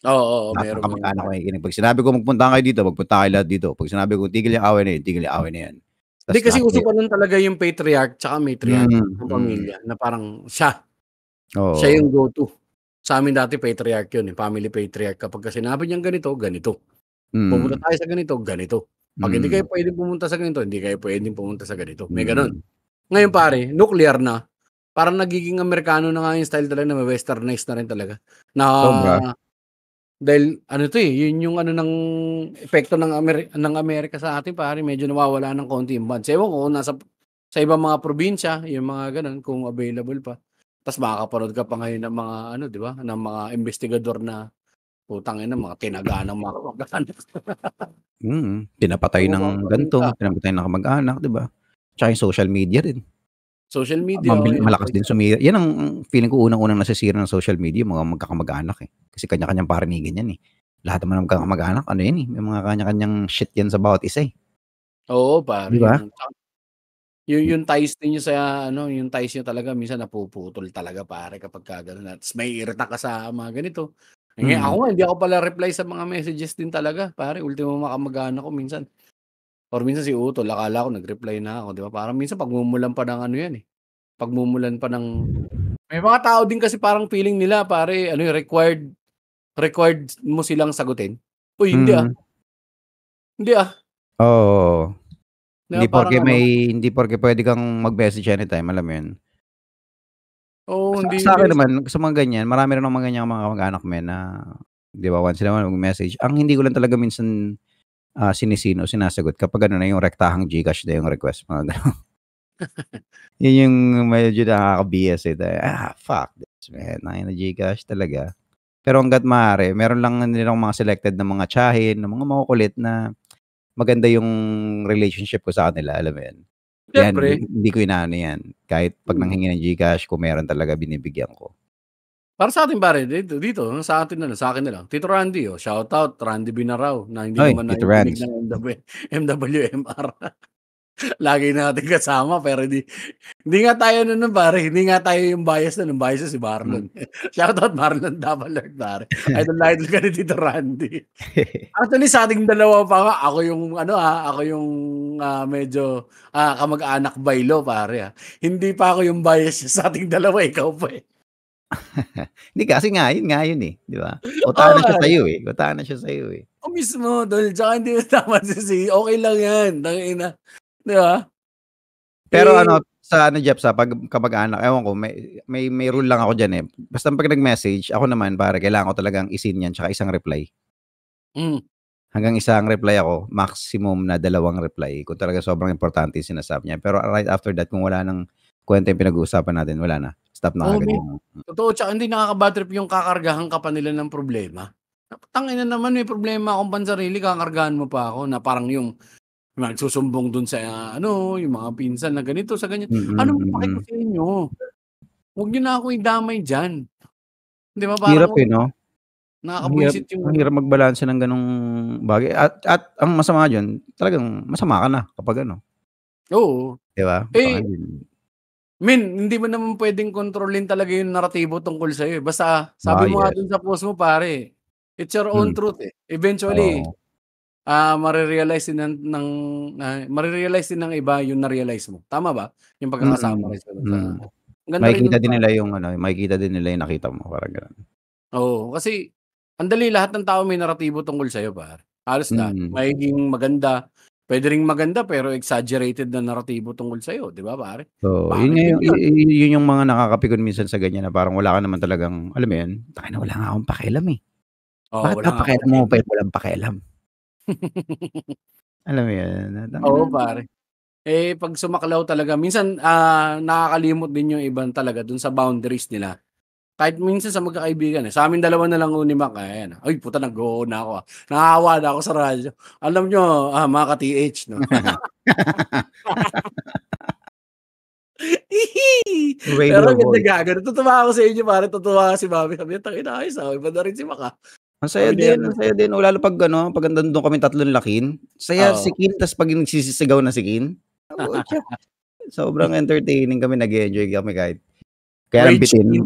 Oo, oo, Lahat ng meron ngang kamag-anak ko part. nakikinig. 'Pag sinabi ko magpunta kayo dito, magpunta kayo lahat dito. 'Pag sinabi ko tigil yung away na yun, tigil yung away na yan. Hindi Tas kasi lahat uso kayo pa nun talaga yung patriarch tsaka matriarch mm, ng mm. pamilya na parang siya Oo, yung go-to. Sa'min dati patriarch yun, eh, family patriarch kapagka sinabi niyang ganito, ganito. Pupunta mm, tayo sa ganito, ganito. 'Pag hindi kayo mm, puwedeng pumunta sa ganito, hindi kayo puwedeng pumunta sa ganito, may gano'n. mm. Ngayon pare nuclear na, parang nagiging Amerikano na nga yung style talaga na we-westernize na rin talaga, na Sobra, dahil ano 'to, eh, yun yung ano ng epekto ng Amerika sa atin pare medyo nawawala ng konti yung bonds. Ewan ko kung sa ibang mga probinsya yung mga gano'n kung available pa. Ta's makakapanood ka pa ngayon ng mga ano 'di ba, ng mga investigador na putang ina mga tinaga ng mga kamag-anak. pinapatay Oo, ng mapapalinta. gan'to, pinapatay ng kamag-anak, 'di ba? Tsaka yung social media rin. Social media, oh, yan pa Malakas din isa. yan ang feeling ko unang-unang nasisira ng social media yung mga magkakamag-anak, eh. Kasi kanya-kanyang parinigan yan, eh. Lahat naman ng magkakamag-anak ano yan, eh, may mga kanya-kanyang shit yan sa bawat isa, eh, Oo pare 'di ba? yung yung ties ninyo sa ano, yung ties niyo talaga minsan napuputol talaga pare kapagka gano'n at ta's maiirita ka sa mga ganito. Eh, ako Mm. nga hindi ako pala reply sa mga messages din talaga pare ultimo mga kamag-anak ko minsan or minsan si Utol akala ko nag-reply na ako, 'di ba? Parang minsan pagmumulan pa ng ano 'yan, eh, pagmumulan pa ng may mga tao din kasi parang feeling nila pare ano, eh, required mo silang sagutin. Uy, hindi, Mm. hindi, Oo. 'di ba parang ano, Hindi porke puwede kang mag-message anytime, alam mo 'yun? oo, Sa hindi sa hindi akin kasi naman, sa mga ganyan, marami rin akong ganyang mga kamag-anak men na 'di ba, once in a while magme-message. Ang hindi ko lang talaga minsan, sini-seen o sinasagot kapag ano na yung rektahang GCash na yung request, mga gano'n. Yun yung medyo nakaka-BS, eh, fuck this man, tangina GCash talaga. Pero hangga't maaari meron lang din akong mga selected na mga tiyahin, na mga makukulit na maganda yung relationship ko sa kanila, alam mo yun? Yan, siyempre, hindi ko inaano yan. Kahit 'pag hmm, nanghingi ng GCash kung meron talaga binibigyan ko. para sa'tin pare dito sa atin na lang, sa'kin na lang, Tito Randy, shoutout Randy Binarao na hindi Hoy, naman Tito nakikinig Ranz. ng MWMR. Lagi natin kasama pero hindi nga tayo ano nun pare, hindi nga tayo yung bias nun, ang bias si Hmm. Marlon. Shoutout Marlon Davalord pare, idol na idol ka ni Tito Randy. Actually sa'ting dalawa pa nga ako yung ano, ako yung, medyo, kamag-anak by law pare, Hindi pa ako yung bias niya sa'ting dalawa, ikaw pa, eh. Hindi kasi nga yun, eh, 'di ba? Oo, Utangan na siya pare. sa'yo, eh, utangan na siya sa'yo, eh. Oo mismo tol, tsaka hindi mo tama si C, okey lang yan, tangina, 'di ba? Pero Eh ano, sa ano Jeff, sa 'pag kamag-anak, ewan ko may rule lang ako diyan, eh. Basta 'pag nag-message, ako naman pare kailangan ko talagang i-seen 'yan tsaka isang reply. hmm, Hanggang isang reply ako, maximum na 2 reply kung talagang sobrang importante yung sinasabi niya. Pero right after that, kung wala ng kuwenta yung pinag-uusapan natin, wala na. Stop na oo kaagad men, yung totoo tsaka hindi nakaka-bad trip yung kakargahan ka pa nila ng problema. Tangina naman may problema akong pansarili kakargahan mo pa ako na parang yung nagsusumbong dun sa ano, yung mga pinsan na ganito sa ganyan. Ano bang paki ko mm. sa inyo? Huwag niyo na ako idamay diyan. 'Di ba Hirap, parang eh, 'no? nakakabwisit Ang yung hirap magbalanse ng gano'ng bagay at ang masama diyan, talagang masama ka na kapag ano, oo. 'di ba? Baka Eh, din hindi mo naman puwedeng kontrolin talaga yung naratibo tungkol sa'yo, eh. Basta sabi mo nga yes. dun sa post mo pare, it's your own Hmm, truth, eh. Eventually, oo. mare-realize din ng iba yung na-realize mo. Tama ba? Yung Mm, pagkaka-summarize ko dun sa mm. ang ganda rin nun pare. Makikita din nila yung nakita mo, parang gano'n. Oo, kasi ang dali lahat ng tao may naratibo tungkol sa'yo pare, halos lahat. Mm. Magiging maganda, puwede ring maganda pero exaggerated na naratibo tungkol sa'yo, 'di ba pare? Oo, yun Pangit nga din yung yun. yun yung mga nakakapikon minsan sa ganyan na parang wala ka naman talagang alam mo yun, tangina wala nga akong pakialam, eh. Oo, Bakit wala nga akong papakialaman mo pa pakialam. yung walang pakialam? Alam mo yun, na tangina Oo pare. 'Pag sumaklaw talaga minsan, nakakalimot din yung ibang talaga dun sa boundaries nila. Kahit minsan sa magkakaibigan, sa'min dalawa na lang ho ni Mac, ayan. Ay puta nag-oo na ako, Nahahawa na ako sa radyo. Alam niyo, mga ka-TH 'no. Pero Radio ang ganda voice. gago natutuwa ako sa inyo pare, tutuwa si mami sabi niya, "Tangina ayos, iba na rin si Mac, Ang Pamilyar na saya din, lalo 'pag ano, 'pag nandun kaming tatlong lakin, saya si oo. Kin tas 'pag yung nagsisisigaw na si Kin, putya, sobrang entertaining kami, nag-e-enjoy kami kahit kaya lang Rage bitin. Queen.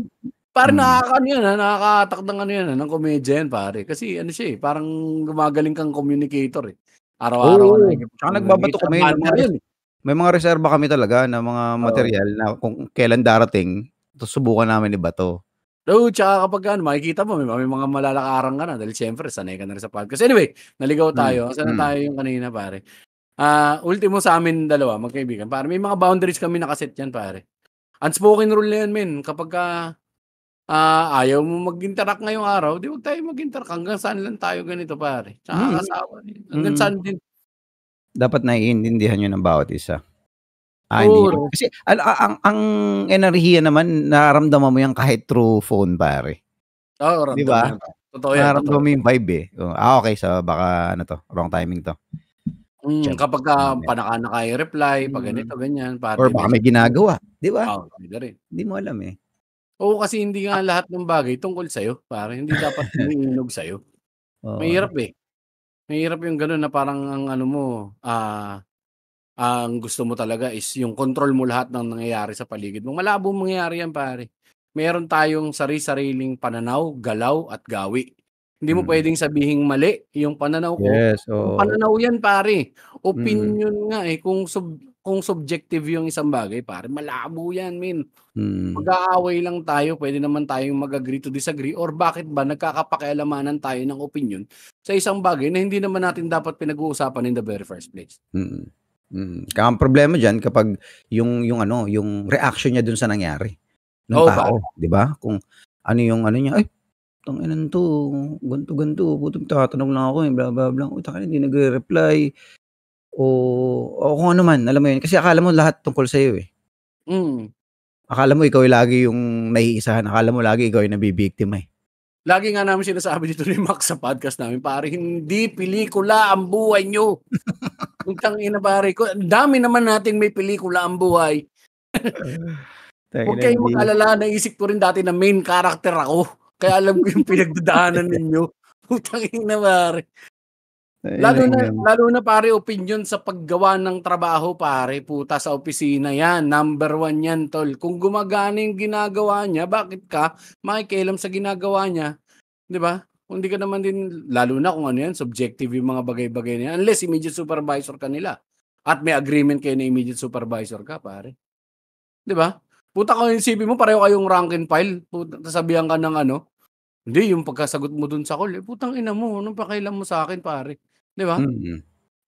Parang Mm. nakakaano yan, nakakahatak ng ano yan, ng komedya yan pare. Kasi ano siya, parang gumagaling kang communicator, eh. Araw-araw ka Oo, tsaka nakikipag-communicate, nagbabato kami ng armada yun, eh. may mga reserba kami talaga na mga Oo. materyal na kung kailan darating, ta's subukan namin ibato. Oo, tsaka kapagka ano, makikita mo may mga malalakaran ka na dahil siyempre sanay ka na rin sa podcast. Anyway, naligaw Mm, tayo. Saan na hmm. tayo yung kanina pare? Ultimo sa'min dalawa magkaibigan, pare may mga boundaries kami naka-set diyan pare. Unspoken rule na yan men kapagka ayaw mo mag-interact ngayong araw, 'di 'wag tayong mag-interact hanggang saan lang tayo ganito pare, Mm, nakakasawa din. Hanggang mm. saan din Dapat naiintindihan niyo ng bawat isa. Hindi niyo oo, kasi ang enerhiya naman nararamdaman mo yan kahit through phone pare, oo, 'di ramdam mo ba? yan pare. Totoo yan, totoo Mararamdaman mo yan. yung vibe, eh. Oh, okey, so baka ano 'to, wrong timing 'to. Diyan, Kapagka mamaya. panaka i-reply 'pag Mm. ganito ganyan, Or pare baka may medyo ginagawa, 'di ba? oo, puwede rin. Hindi mo alam, eh. Oo, kasi hindi nga lahat ng bagay tungkol sa'yo pare, hindi dapat umiinog sa'yo. Oo. Mahirap, eh. Mahirap yung gano'n na parang ang ano mo, ang gusto mo talaga is yung control mo lahat ng nangyayari sa paligid mo. Malabong mangyayari yan pare. Meron tayong sari-sariling pananaw, galaw at gawi. Hindi mo pwedeng sabihing mali yung pananaw ko. Yes, Yung oo. pananaw yan pare, Mm. opinion nga eh, kung subjective yung isang bagay pare, malabo yan men. Mm. Mag-aaway lang tayo, pwede naman tayong mag-agree to disagree, or bakit ba nagkakapakialamanan tayo ng opinion sa isang bagay na hindi naman natin dapat pinag-uusapan in the very first place. Kaya ang problema diyan kapag yung reaction niya dun sa nangyari nung Oo, tao, 'di ba? Kung ano yung ano niya, "Ay, tanginan 'to, ganito, puta tatanong lang ako, bla bla bla, utang ina hindi nagre-reply." O kung ano man, alam mo yun, kasi akala mo lahat tungkol sa'yo eh. Akala mo ikaw lagi yung naiisahan, akala mo lagi ikaw yung nabibiktima eh. Lagi nga namin sinasabi dito ni Max sa podcast namin, pare, hindi pelikula ang buhay nyo. Utang ina pare ko, dami naman nating may pelikula ang buhay. Huwag kayong mag-alala, naisip ko rin dati na main character ako. Kaya alam ko yung pinagdadaanan ninyo. Utang ina pare. Lalo na pare, opinion sa paggawa ng trabaho pare, puta sa opisina yan, number 1 yan tol. Kung gumagana yung ginagawa niya, bakit ka makikialam sa ginagawa niya? 'Di ba? Kung hindi ka naman din, lalo na kung ano yan, subjective yung mga bagay-bagay na yan, unless immediate supervisor ka nila. At may agreement kayo na immediate supervisor ka pare. 'Di ba? Puta ko yung isipin mo, pareho kayong rank and file, puta, sabihan ka ng ano, hindi yung pagkasagot mo dun sa call, putang ina mo, anong pakialam mo sa akin pare? 'Di ba?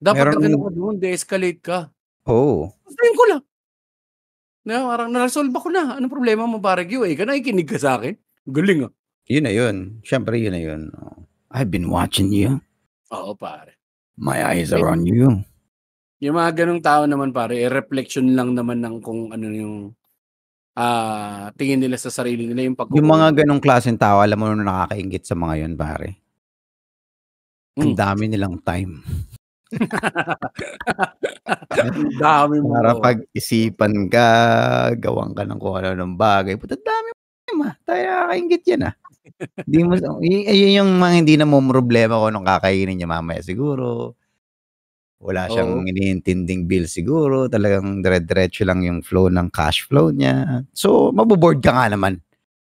Dapat pag ano ka doon, de-escalate ka. Oo. Gustuin ko lang. Na parang na-resolve ko na. Anong problema mo pare? QA ka, nakikinig ka sa akin. Galing ah. Yun na yun. Siyempre yun na yun. I've been watching you. Oo pare. My eyes are on you. Yung mga ganung tao naman pare, reflection lang naman ng kung ano yung tingin nila sa sarili nila, yung Yung mga ganong klaseng tao, alam mo na nakakaingit sa mga yun pare. Ang dami nilang time. Ang dami mo. Para pag-isipan ka, gawan ka ng kung ano ng bagay. Puta, dami mo. Tayo nakakaingit yan ah. Di mo, yun yung mga hindi na mo problema ko nung kakainin niya mamaya siguro. Wala siyang iniintinding bill siguro. Talagang dire-diretso lang yung flow ng cash flow niya. So, maboboard ka nga naman.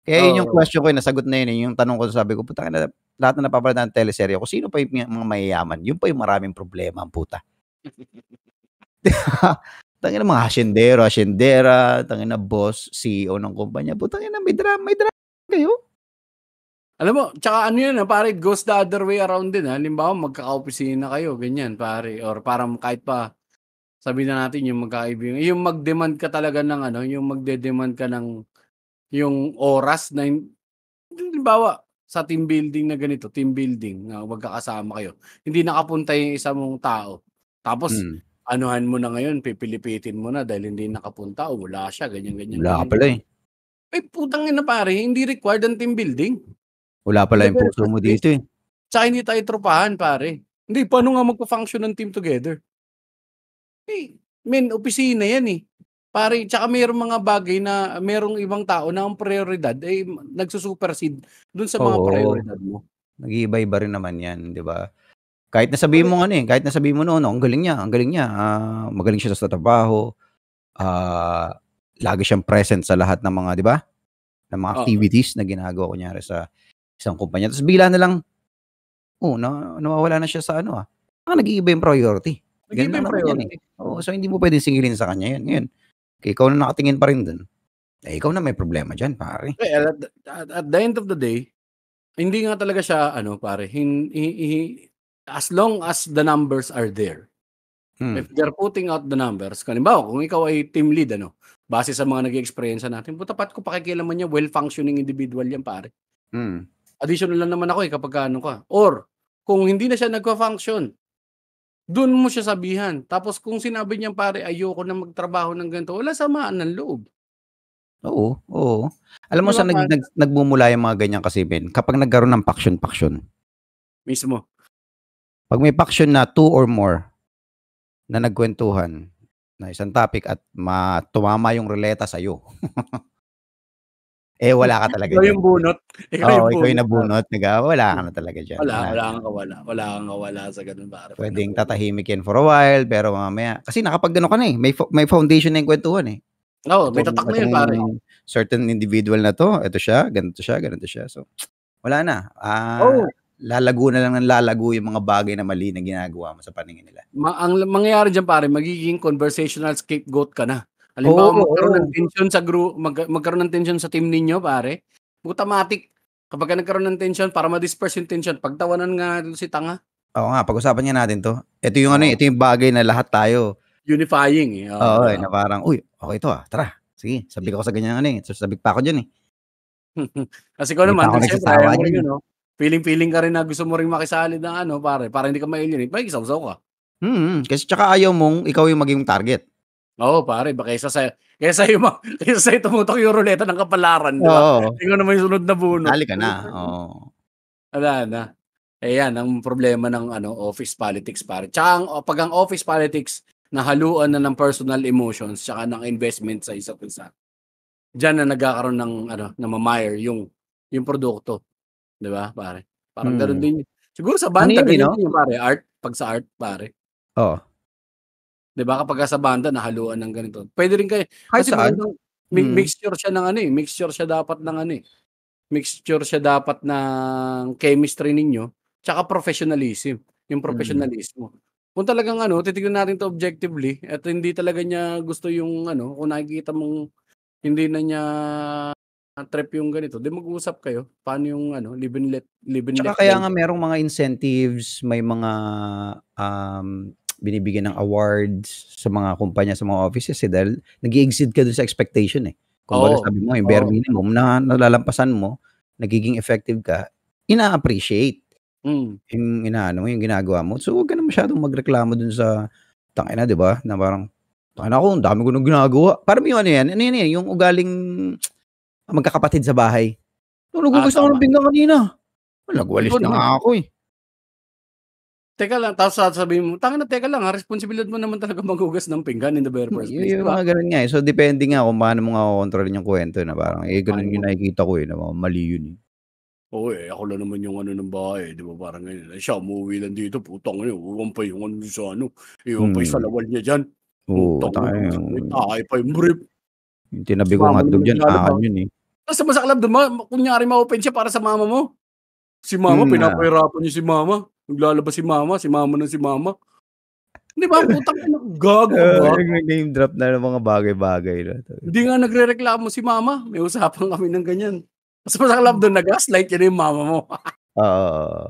Kaya yun yung question ko, nasagot na yun. Yung tanong ko, sabi ko, puta na, lahat na napapalad ng teleserye ko, sino pa yung mga mayayaman? Yun pa yung maraming problema, ang puta. Tangin na mga asyendera, tangin na boss, CEO ng kumpanya, putang ina, may drama kayo. Alam mo, tsaka ano yan, pare, it goes the other way around din. Halimbawa, magkaka-opisina kayo, ganyan, pare. Or parang kahit pa, sabihin na natin yung magkaibigan, yung mag-demand ka talaga ng ano, yung magde-demand ka ng yung oras na, halimbawa, sa team building na ganito, team building, na magkakasama kayo, hindi nakapunta yung isa mong tao. Tapos, anuhan mo na ngayon, pipilipitin mo na dahil hindi nakapunta o wala siya, ganyan. Wala ka pala eh. Ay, putang ina pare, hindi required ang team building. Wala pala yung puso mo dito eh. Tsaka hindi tayo tropahan pare. Hindi, paano nga magpa-function ng team together? Eh, opisina yan eh. Pare, tsaka mayroong mga bagay na mayroong ibang tao na ang prioridad ay nagsusupersede dun sa mga prioridad mo. Nag-iiba-iba rin naman yan, di ba? Kahit nasabihin mo kahit nasabihin mo noon, ang galing niya, magaling siya sa trabaho, lagi siyang present sa lahat ng mga, di ba? Ng mga activities na ginagawa kunyari sa isang kumpanya. Tapos bigla na lang, nawawala na siya sa nag-iiba yung priority. Ganun lang naman yan eh. So hindi mo pwedeng singilin sa kanya yan. Ngayon, ikaw na nakatingin pa rin dun. Ikaw na may problema dyan, pare. Well, at the end of the day, hindi nga talaga siya, pare, as long as the numbers are there. If they're putting out the numbers, halimbawa, kung ikaw ay team lead, base sa mga nag-experience natin, pat ko pakikialaman niya, well-functioning individual yan, pare. Additional lang naman ako kapag ka. Or, kung hindi na siya nagka-function, dun mo siya sabihan. Tapos kung sinabi niya, pare, ayoko na magtrabaho ng ganito, wala samaan ng loob. Oo. Alam mo, nagmumula yung mga ganyan kasi, Ben, kapag nagkaroon ng faction. Mismo. Pag may faction na 2 or more na nagkwentuhan na isang topic at tumama yung releta sa'yo, wala ka talaga dyan. Ikaw yung bunot. Ikaw yung nabunot. Wala ka na talaga dyan. Wala kang kawala sa ganun, pare. Pwedeng tatahimik yan for a while, pero mamaya, kasi nakapag gano'n ka na may foundation na yung kwentuhan eh. May tatak na yun, pare. Certain individual na to, ito siya, ganito siya. So, wala na. lalago na lang ng lalago yung mga bagay na mali na ginagawa mo sa paningin nila. Ang mangyayari diyan pare, magiging conversational scapegoat ka na. Oo, Halimbawa magkaroon ng oo. tensyon sa magkaroon ng tensyon sa team ninyo pare, automatic kapagka nagkaroon ng tensyon para ma-disperse yung tensyon, pagtawanan nga natin si tanga. Oo nga, pag-usapan nga natin 'to. Ito yung Oo. ito yung bagay na lahat tayo Unifying, oo, di ba? na parang, "Uy, okay 'to, tara. Sige, sabik ako sa ganyan sabik pa ako diyan, eh." Kasi ikaw Hindi pa naman ako din siyempre nagsasawa ayaw mo rin diyan, eh. feeling ka rin na gusto mo ring makisali ng pare, para hindi ka ma-alienate, makikisawsaw ka. Kasi tsaka ayaw mong ikaw yung maging target. Oo pare, kaysa sa'yo tumutok yung ruleta ng kapalaran, di ba? Oo. Ikaw naman yung sunod na bunot. Dali ka na, oo. Wala na. Yan ang problema ng office politics pare. Tsaka pag ang office politics nahaluan na ng personal emotions tsaka ng investment sa isa't isa. Diyan na nagkakaroon ng namamire yung produkto, 'di ba pare? Parang gano'n din. Siguro sa banda Yun, ganyan no? din yung pare, pag sa art pare. Oo. 'Di ba kapagka sa banda nahaluan ng ganito. Puwede rin kayo Kahit kasi saan. bandang mixture siya ng mixture siya dapat ng mixture siya dapat ng chemistry ninyo tsaka professionalism, yung professionalismo. Kung talagang titignan natin 'to objectively at hindi talaga niya gusto yung kung nakikita mong hindi na niya trip yung ganito, 'di mag-usap kayo. Paano yung live and let Tsaka kaya go. nga merong mga incentives, may mga, binibigyan ng awards sa mga kumpanya, sa mga offices, dahil nag-i-exceed ka dun sa expectation, eh. Kumbaga Oo, sabi mo yung bare oo. minimum na nalalampasan mo, nagiging effective ka, ina-appreciate yung inaano mo, yung ginagawa mo. So, 'wag ka na masyadong magreklamo dun sa tangina, 'di ba, na parang, "Tangina ko, ang dami ko ng ginagawa." Parang yung yung ugaling magkakapatid sa bahay. "Nagugas ako ng Tama. pinggan kanina." Nagwalis Ikaw na nga naman. ako, eh. Teka lang, tapos sasabihin mo, "Tangina, teka lang responsibilidad mo naman talaga maghugas ng pinggan in the very first place," 'di Yung ba? mga gano'n nga, eh. So, depende nga kung paano mo nga kokontrolin yung kuwento na parang, Paano gano'n yung mo nakikita ko, na mali yun, eh. Oo, ako lang naman yung ng bahay, 'di ba, parang ganyan. Siya umuwi lang dito, putang ina, ewan pa yung sa ewan pa yung sa Mm. lawal niya diyan. Oo, Putang ina, may yung tae pa yung brief. tinabi Si kong mama hotdog naman diyan, naglalaba. yun, eh. Ta's ang masaklap dun kunyari ma-open siya para sa mama mo. Si mama Nga. pinapahirapan niyo si mama, naglalaba si mama ng si mama. 'Di ba, putang ina, gago ka ba? Nag-name drop na ng mga bagay-bagay na. Hindi nga nagrereklamo si mama, may usapan kami ng ganyan. Mas masaklap dun na-gaslight niya na yung mama mo. Oo, oo.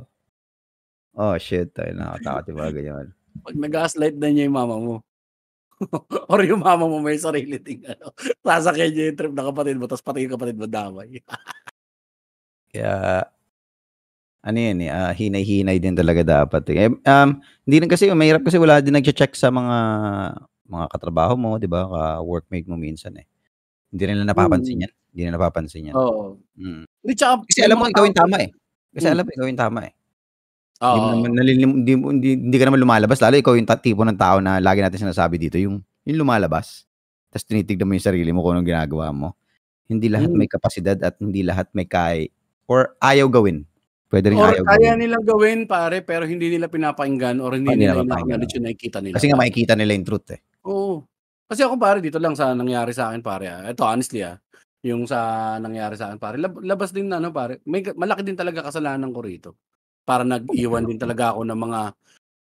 Oh, shit, ay nakakatakot yung mga ganyan. 'Pag na-gaslight na niya yung mama mo or yung mama mo may sarili ding sasakyan niya yung trip ng kapatid mo ta's pati yung kapatid mo damay. Kaya yan, eh, hinay-hinay din talaga dapat, eh. Hindi rin kasi mahirap kasi wala din nagche-check sa mga katrabaho mo, 'di ba, ka-workmate mo minsan, eh. Hindi nila Mm, napapansin 'yan, hindi nila napapansin 'yan. oo. Mm. Hindi, tsaka Kasi may alam mo mga ikaw tao yung tama, talaga eh. Kasi alam mo ikaw yung tama, eh. Hindi mo naman oo, hindi ka naman lumalabas, lalo ikaw yung tipo ng tao na lagi natin sinasabi dito, yung lumalabas, ta's tinitignan mo yung sarili mo kung anong ginagawa mo. Hindi lahat hmm. may kapasidad at hindi lahat may or ayaw gawin. Puwede ring Or ayaw kaya gawin. nilang gawin pare, pero hindi nila pinapakinggan or Oo, hindi hindi nila napapakinggan, ina-acknowledge oo. yung nakikita nila Kasi nga pare. makikita nila yung truth, eh. Oo. Kasi ako pare dito lang sa nangyari sa'kin pare, eto honestly, yung sa nangyari sa'kin pare, labas din na pare, malaki din talaga kasalanan ko rito. Parang nag-iwan din talaga ako ng mga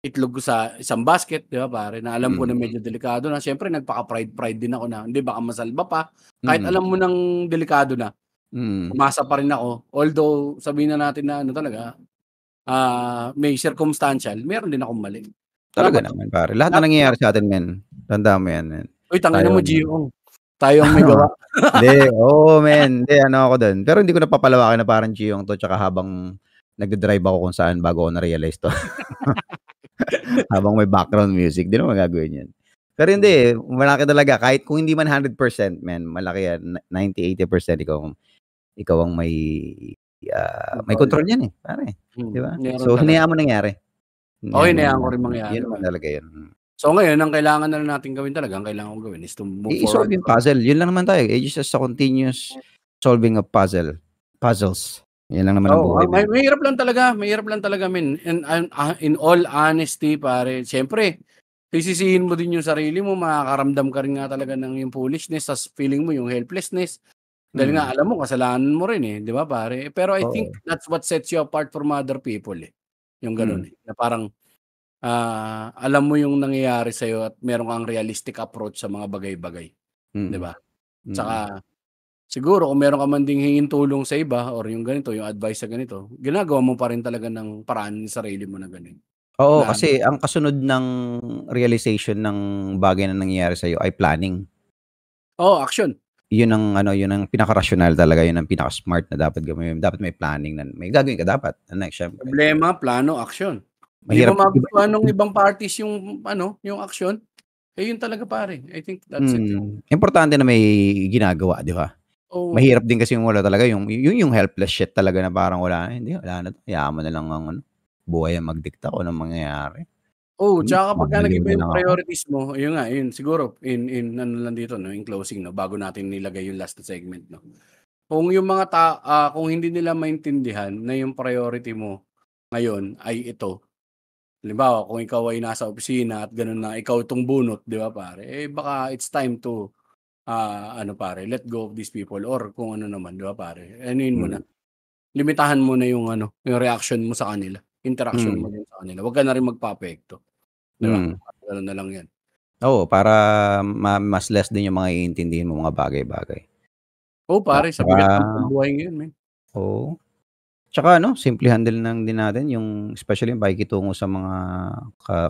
itlog ko sa isang basket, 'di ba pare, na alam ko na Mm, medyo delikado na. Siyempre nagpaka-pride din ako na, hindi baka masalba pa. Kahit mm, alam mo ng delikado na, mm. umasa pa rin ako. Although sabihin na natin na talaga, may circumstantial, meron din akong mali. Talaga Dapat naman pare, lahat ng dapat nangyayari sa atin men, tandaan mo 'yan men. uy, tangina Tayo mo ano Gio, tayo ang may gawa. hindi, oo men, hindi ano ako dun, pero hindi ko na papalawakin na parang Giyong 'to tsaka habang nagda-drive ako kung saan bago ko na-realize 'to. Habang may background music, 'di naman gagawin 'yun. Pero hindi, eh, malaki talaga kahit kung hindi man 100% men, malaki 'yan, 90-80% ikaw ang may Control. kontrol niyan, eh, pare, 'di ba? Meron So, talaga. hinayaan mo nangyari. Oo, Hinayaan mo hinayaan ko nangyari, rin mangyari 'yun naman pare. talaga 'yun. So ngayon ang kailangan na lang natin gawin talaga, ang kailangan kong gawin is to move I-solve forward yung from puzzle, 'yun lang naman tayo, it's just a continuous solving of puzzles. 'Yan lang naman ang oo, buhay men. mahirap lang talaga men, and in all honesty pare, siyempre sisisihin mo din yung sarili mo, makakaramdam ka rin nga talaga ng yung foolishness, ta's feeling mo yung helplessness. Dahil nga alam mo kasalanan mo rin, 'di ba pare? Pero I think Oo. that's what sets you apart from other people, yung gano'n, Mm. na parang, alam mo yung nangyayari sa'yo at meron kang realistic approach sa mga bagay-bagay, 'di Mm. ba? Mm. Tsaka siguro kung meron ka man ding hinging tulong sa iba or yung ganito, yung advice sa ganito, ginagawa mo pa rin talaga ng paraan yung sarili mo na gano'n, Oo, na kasi ang kasunod ng realization ng bagay na nangyayari sa'yo ay planning. action. Yun ang ano, yun ang pinaka-rasyonal talaga, yun ang pinaka-smart na dapat gawin. Dapat may planning na may gagawin ka dapat. Next siyempre. Problema, plano, action. Hindi mo Mahirap iba magustuhan nung ibang parties yung yung action, yun talaga pare. I think that's it. Importante na may ginagawa, 'di ba? Oo. Mahirap din kasi yung wala talaga, yung helpless shit talaga na parang wala na, hindi wala na 'to, hayaan mo na lang ang ano, buhay ang magdikta kung anong mangyayari. Tsaka kapagka Babaliw nag-iba na yung lang ako. priorities mo, yun nga, yun siguro in ano lang dito 'no, in closing 'no, bago natin nilagay yung last na segment 'no. Kung yung mga kung hindi nila maintindihan na yung priority mo ngayon ay ito, halimbawa kung ikaw ay nasa opisina at gano'n na ikaw itong bunot, 'di ba pare, baka it's time to, ano pare, let go of these people or kung ano naman, 'di ba pare, anuhin mo na, Mm. limitahan mo na yung ano, yung reaction mo sa kanila, interaction mo Mm. din sa kanila, 'wag ka na rin magpaapekto, 'di ba? Mm. Gano'n na lang 'yan. Oo, para mas less din yung mga iintindihin mong mga bagay-bagay. Pare, sa Tsaka bigat ng buhay ngayon men. oo. Tsaka ano, simplihan lang din natin yung especially yung pakikitungo sa mga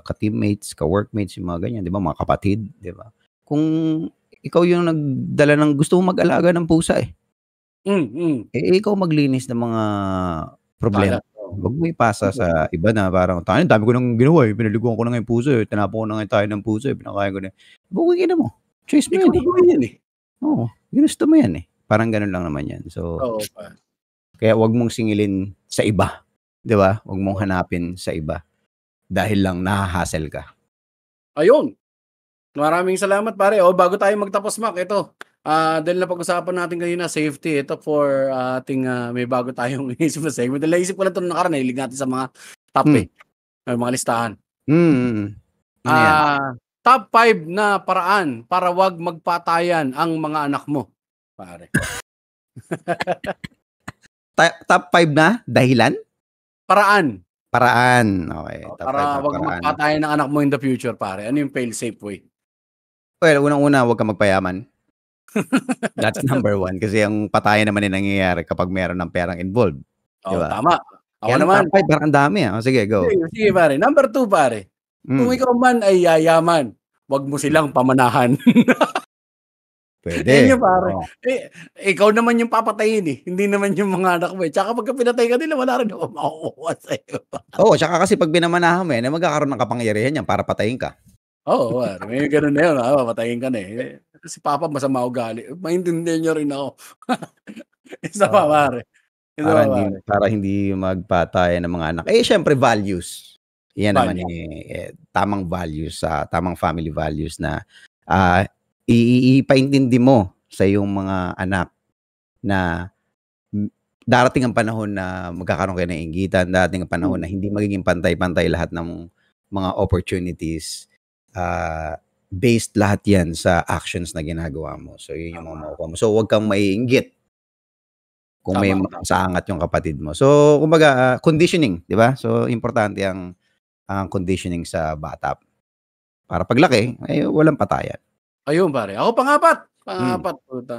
ka-teammates, ka-workmates, yung mga ganyan, 'di ba, mga kapatid, 'di ba? Kung ikaw yung nagdala ng gusto mong mag-alaga ng pusa, ikaw maglinis ng mga problema. Kalat, oo. 'Wag mo ipasa Totoo. sa iba na parang, "Tangina ang dami ko ng ginawa, pinaliguan ko na nga yung pusa, tinapon ko na nga yung tayo ng pusa, pinakain ko na." Pukang ina mo, choice mo Ikaw yun, eh. nagawa yan, Oo, ginusto mo yan, eh. Parang gano'n lang naman yan. So, Oo pare. kaya 'wag mong singilin sa iba, 'di ba? 'Wag mong hanapin sa iba dahil lang naha-hassle ka. Ayun, maraming salamat pare. Bago tayo magtapos Mac, ito, dahil napag-usapan natin kanina safety, ito for ating, may bago tayong inisip na segment. Dahil naisip ko lang 'to nung nakaraan, nahilig natin sa mga top, Hmm. mga listahan. Mm. Ano yan? Top 5 na paraan para 'wag magpatayan ang mga anak mo, pare. Top 5 na dahilan? Paraan, Paraan, okey. Top 5 para na 'wag paraan. magpatayan ng anak mo in the future pare. Ano yung fail safe way? Well, unang-una 'wag kang magpayaman. That's number 1 kasi ang patayan naman ay nangyayari kapag meron ng perang involved, 'di ba? Tama. Ako Yan ang naman, top 5 parang ang dami, sige go. sige pare. Number 2 pare, kung Hmm, ikaw man ay yayaman, 'wag mo hmm. silang pamanahan. Yan Puwede, yung pare. oo. Ikaw naman yung papatayin, hindi naman yung mga anak mo, Tsaka pagka pinatay ka nila wala rin naman makukuha sa'yo. Oo, tsaka kasi 'pag pinamanahan mo yan, magkakaroon ng kapangyarihan yan para patayin ka. Oo, pare may gano'n na yun, papatayin ka na, Si papa masama ugali, maintindihan niyo rin ako. Isa pa Oo, pare, isa pa pare, para hindi magpatayan ng mga anak. Siyempre values. Yan naman, value. tamang values, tamang family values na, ah, ipaintindi mo sa iyong mga anak na, darating ang panahon na magkakaroon kayo ng inggitan, darating ang panahon Hmm, na hindi magiging pantay-pantay lahat ng mga opportunities, based lahat yan sa actions na ginagawa mo. So, yun yung mga tama, makukuha mo. So, huwag kang maiinggit kung may tama. masaangat yung kapatid mo. So, kumbaga, conditioning, 'di ba? So, importante ang conditioning sa bata para paglaki ay walang patayan. Ayun pare, ako Hmm. pang-apat puta,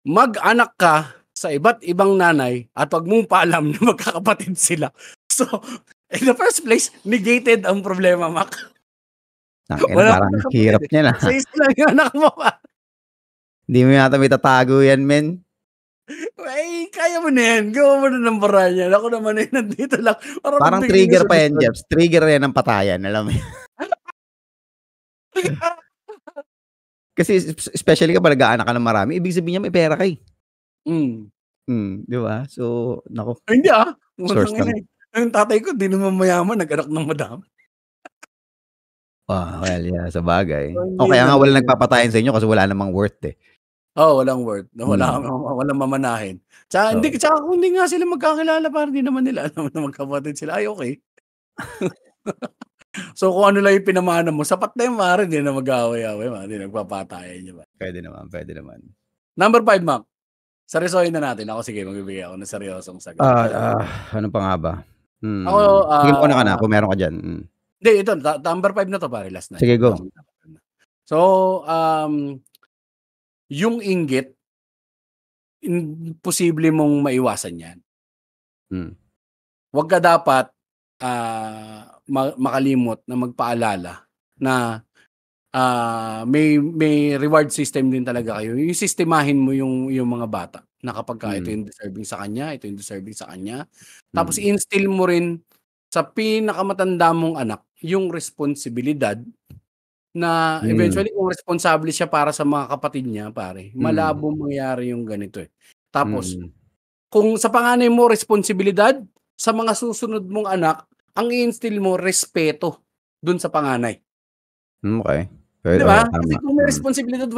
mag-anak ka sa iba't ibang nanay at 'wag mong paalam na magkakapatid sila. So, in the first place, negated ang problema, Mac. Tangina Wala parang kang ang kapatid, hirap niyan, isa-isa lang yung anak mo, Hindi mo yata maitatago yan men. kaya mo na yan, gawan mo na ng paraan yan. Ako naman nandito lang para Parang magbigay ng trigger pa yan, solusyon. Jeps, trigger yan ng patayan, alam mo yun? Kasi especially kapag nag-aanak ka ng marami, ibig sabihin niyan may pera ka, eh. Hmm. 'Di ba? So, naku, Hindi, source putang ina, lang. yung tatay ko 'di naman mayaman, nag-anak ng madami. Well, yeah, sabagay. So, O hindi kaya nga gano'n walang yun. nagpapatayan sa inyo kasi wala namang worth, eh. Walang worth, Hmm, walang mamanahin. oo. Tsaka kung hindi nga sila magkakilala parang di naman nila alam na magkapatid sila, ay okey. So, kung ano lang yung pinamana mo, sapat na yun pare, di na mag-aaway-away, di nagpapatayan, di ba? Puwede naman, puwede naman. Number 5, Mac. Seryosohin na natin. Ako, sige, magbibigay ako ng seryosong sagot. Ano pa nga ba? Ako, Sige, muna ka na kung meron ka dyan. Hindi, ito, number 5 na to, pare. Last na. Sige, go. So, yung inggit, imposible mong maiwasan yan. Huwag ka dapat makalimot na magpaalala na may reward system din talaga kayo. Yung sistemahin mo yung mga bata na kapag ito yung deserving sa kanya, ito yung deserving sa kanya. Tapos i-instill mo rin sa pinakamatanda mong anak yung responsibilidad na eventually kung responsable siya para sa mga kapatid niya, pare, malabo mangyari yung ganito eh. Tapos, kung sa panganay mo responsibilidad, sa mga susunod mong anak, ang i-instill mo respeto dun sa panganay. Okay. Diba? Kasi kung may responsibilidad,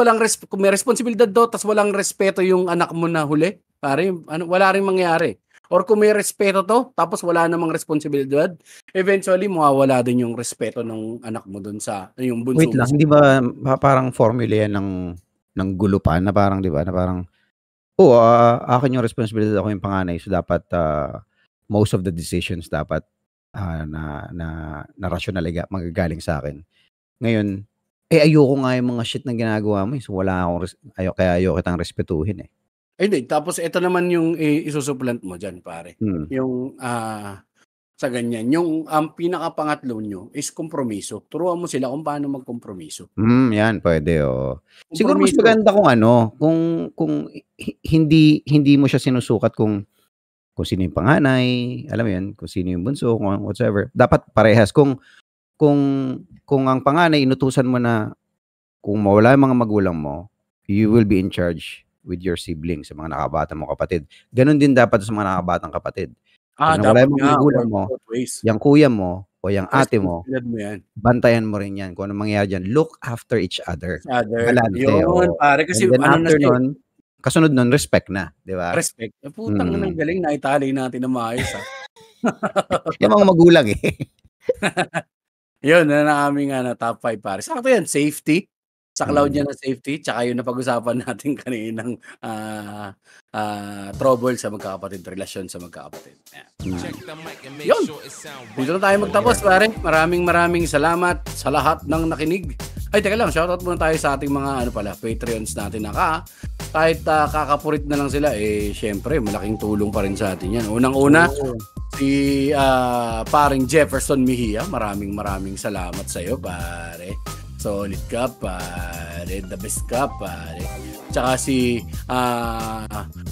kung may responsibilidad daw, tas walang respeto yung anak mo na huli, pare, wala rin mangyari. Or kung may respeto to, tapos wala namang responsibilidad, eventually mawawala din yung respeto ng anak mo dun sa yung bunso. Wait lang, hindi ba parang formula yan ng gulupan na parang, di ba, na parang, akin yung responsibilidad, ako yung panganay, so dapat most of the decisions dapat na rational magagaling sa akin. Ngayon, ayoko nga yung mga shit na ginagawa mo, so wala akong kaya ayoko kitang respetuhin eh. Hindi, tapos ito naman yung isusuplant mo dyan, pare. Yung sa ganyan, yung pinakapangatlo nyo is kompromiso. Turuan mo sila kung paano magkompromiso. Yan, pwede. Siguro mas maganda kung hindi mo siya sinusukat kung sino yung panganay, alam mo yan, kung sino yung bunso, kung whatever. Dapat parehas. Kung ang panganay, inutusan mo na kung mawala yung mga magulang mo, you will be in charge with your siblings, sa mga nakabata mo kapatid. Ganon din dapat sa mga nakabatang kapatid. Kung wala yung mga magulang mo, yung kuya mo, o yung ate mo, bantayan mo rin yan. Kung ano mangyayari dyan, look after each other. Balance. Yun, pare. Kasi after nun, kasunod nun, respect na. Di ba? Respect. Putang ng galing na itali natin na maayos. Yung mga magulang eh. Yun, na aming top 5, pare. Sakto yan, safety. Sa cloud niya ng safety, tsaka yung napag-usapan natin kaninang trouble sa magkakapatid, relasyon sa magkakapatid. Yun. Dito na tayo magtapos, pare. Maraming salamat sa lahat ng nakinig. Ay, teka lang, shoutout muna tayo sa ating mga Patreons natin na kahit kakapurit na lang sila, syempre, malaking tulong pa rin sa atin yan. Unang-una, si paring Jefferson Mejia, maraming salamat sa iyo, pare. Solid ka, pare. The best ka, pare. Tsaka si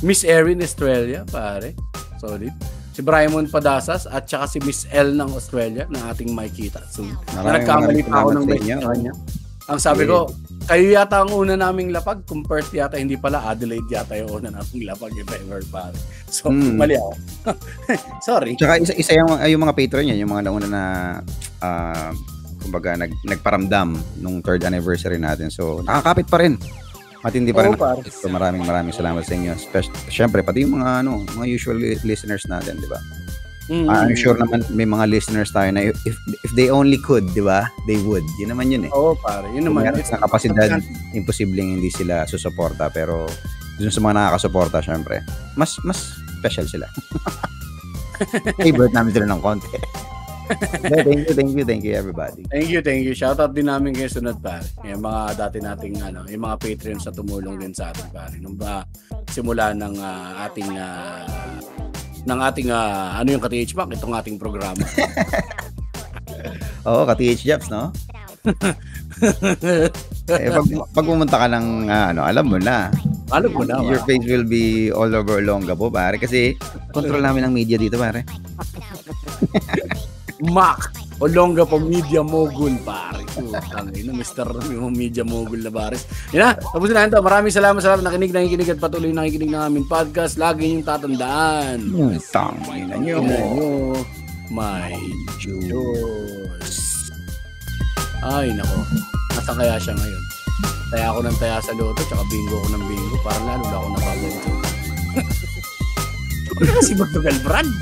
Miss Erin Estrella, pare. Solid. Si Brymon Padasas at tsaka si Miss L ng Australia na ating makikita soon. Nagkamali pa ako ng message niya. Ang sabi ko, kayo yata ang una naming lapag. Kung Perth yata, hindi pala. Adelaide yata yung una naming lapag. If ever, pare. So, mali ako. Sorry. Tsaka isa yung mga patron niya, yung mga nauna na kumbaga nagparamdam nung 3rd anniversary natin. So, nakakapit pa rin. Matindi pa rin. So, maraming salamat sa inyo. Siyempre, pati yung mga usual listeners natin, di ba? I'm sure naman may mga listeners tayo na if they only could, di ba? They would. Yun naman yun eh. Oo, pare. Yun naman. Sa kapasidad, imposibleng hindi sila susuporta. Pero, dun sa mga nakakasuporta, siyempre, mas special sila. Favorite namin sila ng konti. Thank you everybody. Thank you. Shoutout din namin kayo sunod, pare. Yung mga dati nating yung mga Patreons na tumulong din sa atin, pare. Nung simula ng ating yung ka-TH Mac, itong ating programa. Oo, ka-TH Jobs, no? Pag pumunta ka ng alam mo na. Your face will be all over Olongapo, pare. Kasi control namin ng media dito, pare. Mac Olongapo Media Mogul, pare. Mr. Media Mogul na baris. Yan na, tapos na ito. Maraming salamat sa lahat nakinig at patuloy nakikinig ng aming podcast. Lagi niyong tatandaan. Tangin na nyo. My Diyos. Ay, nako. Nasa kaya siya ngayon? Taya ako ng taya sa loto, tsaka bingo ko ng bingo. Parang lalo na ako nababaw. Si Magdugal Brand.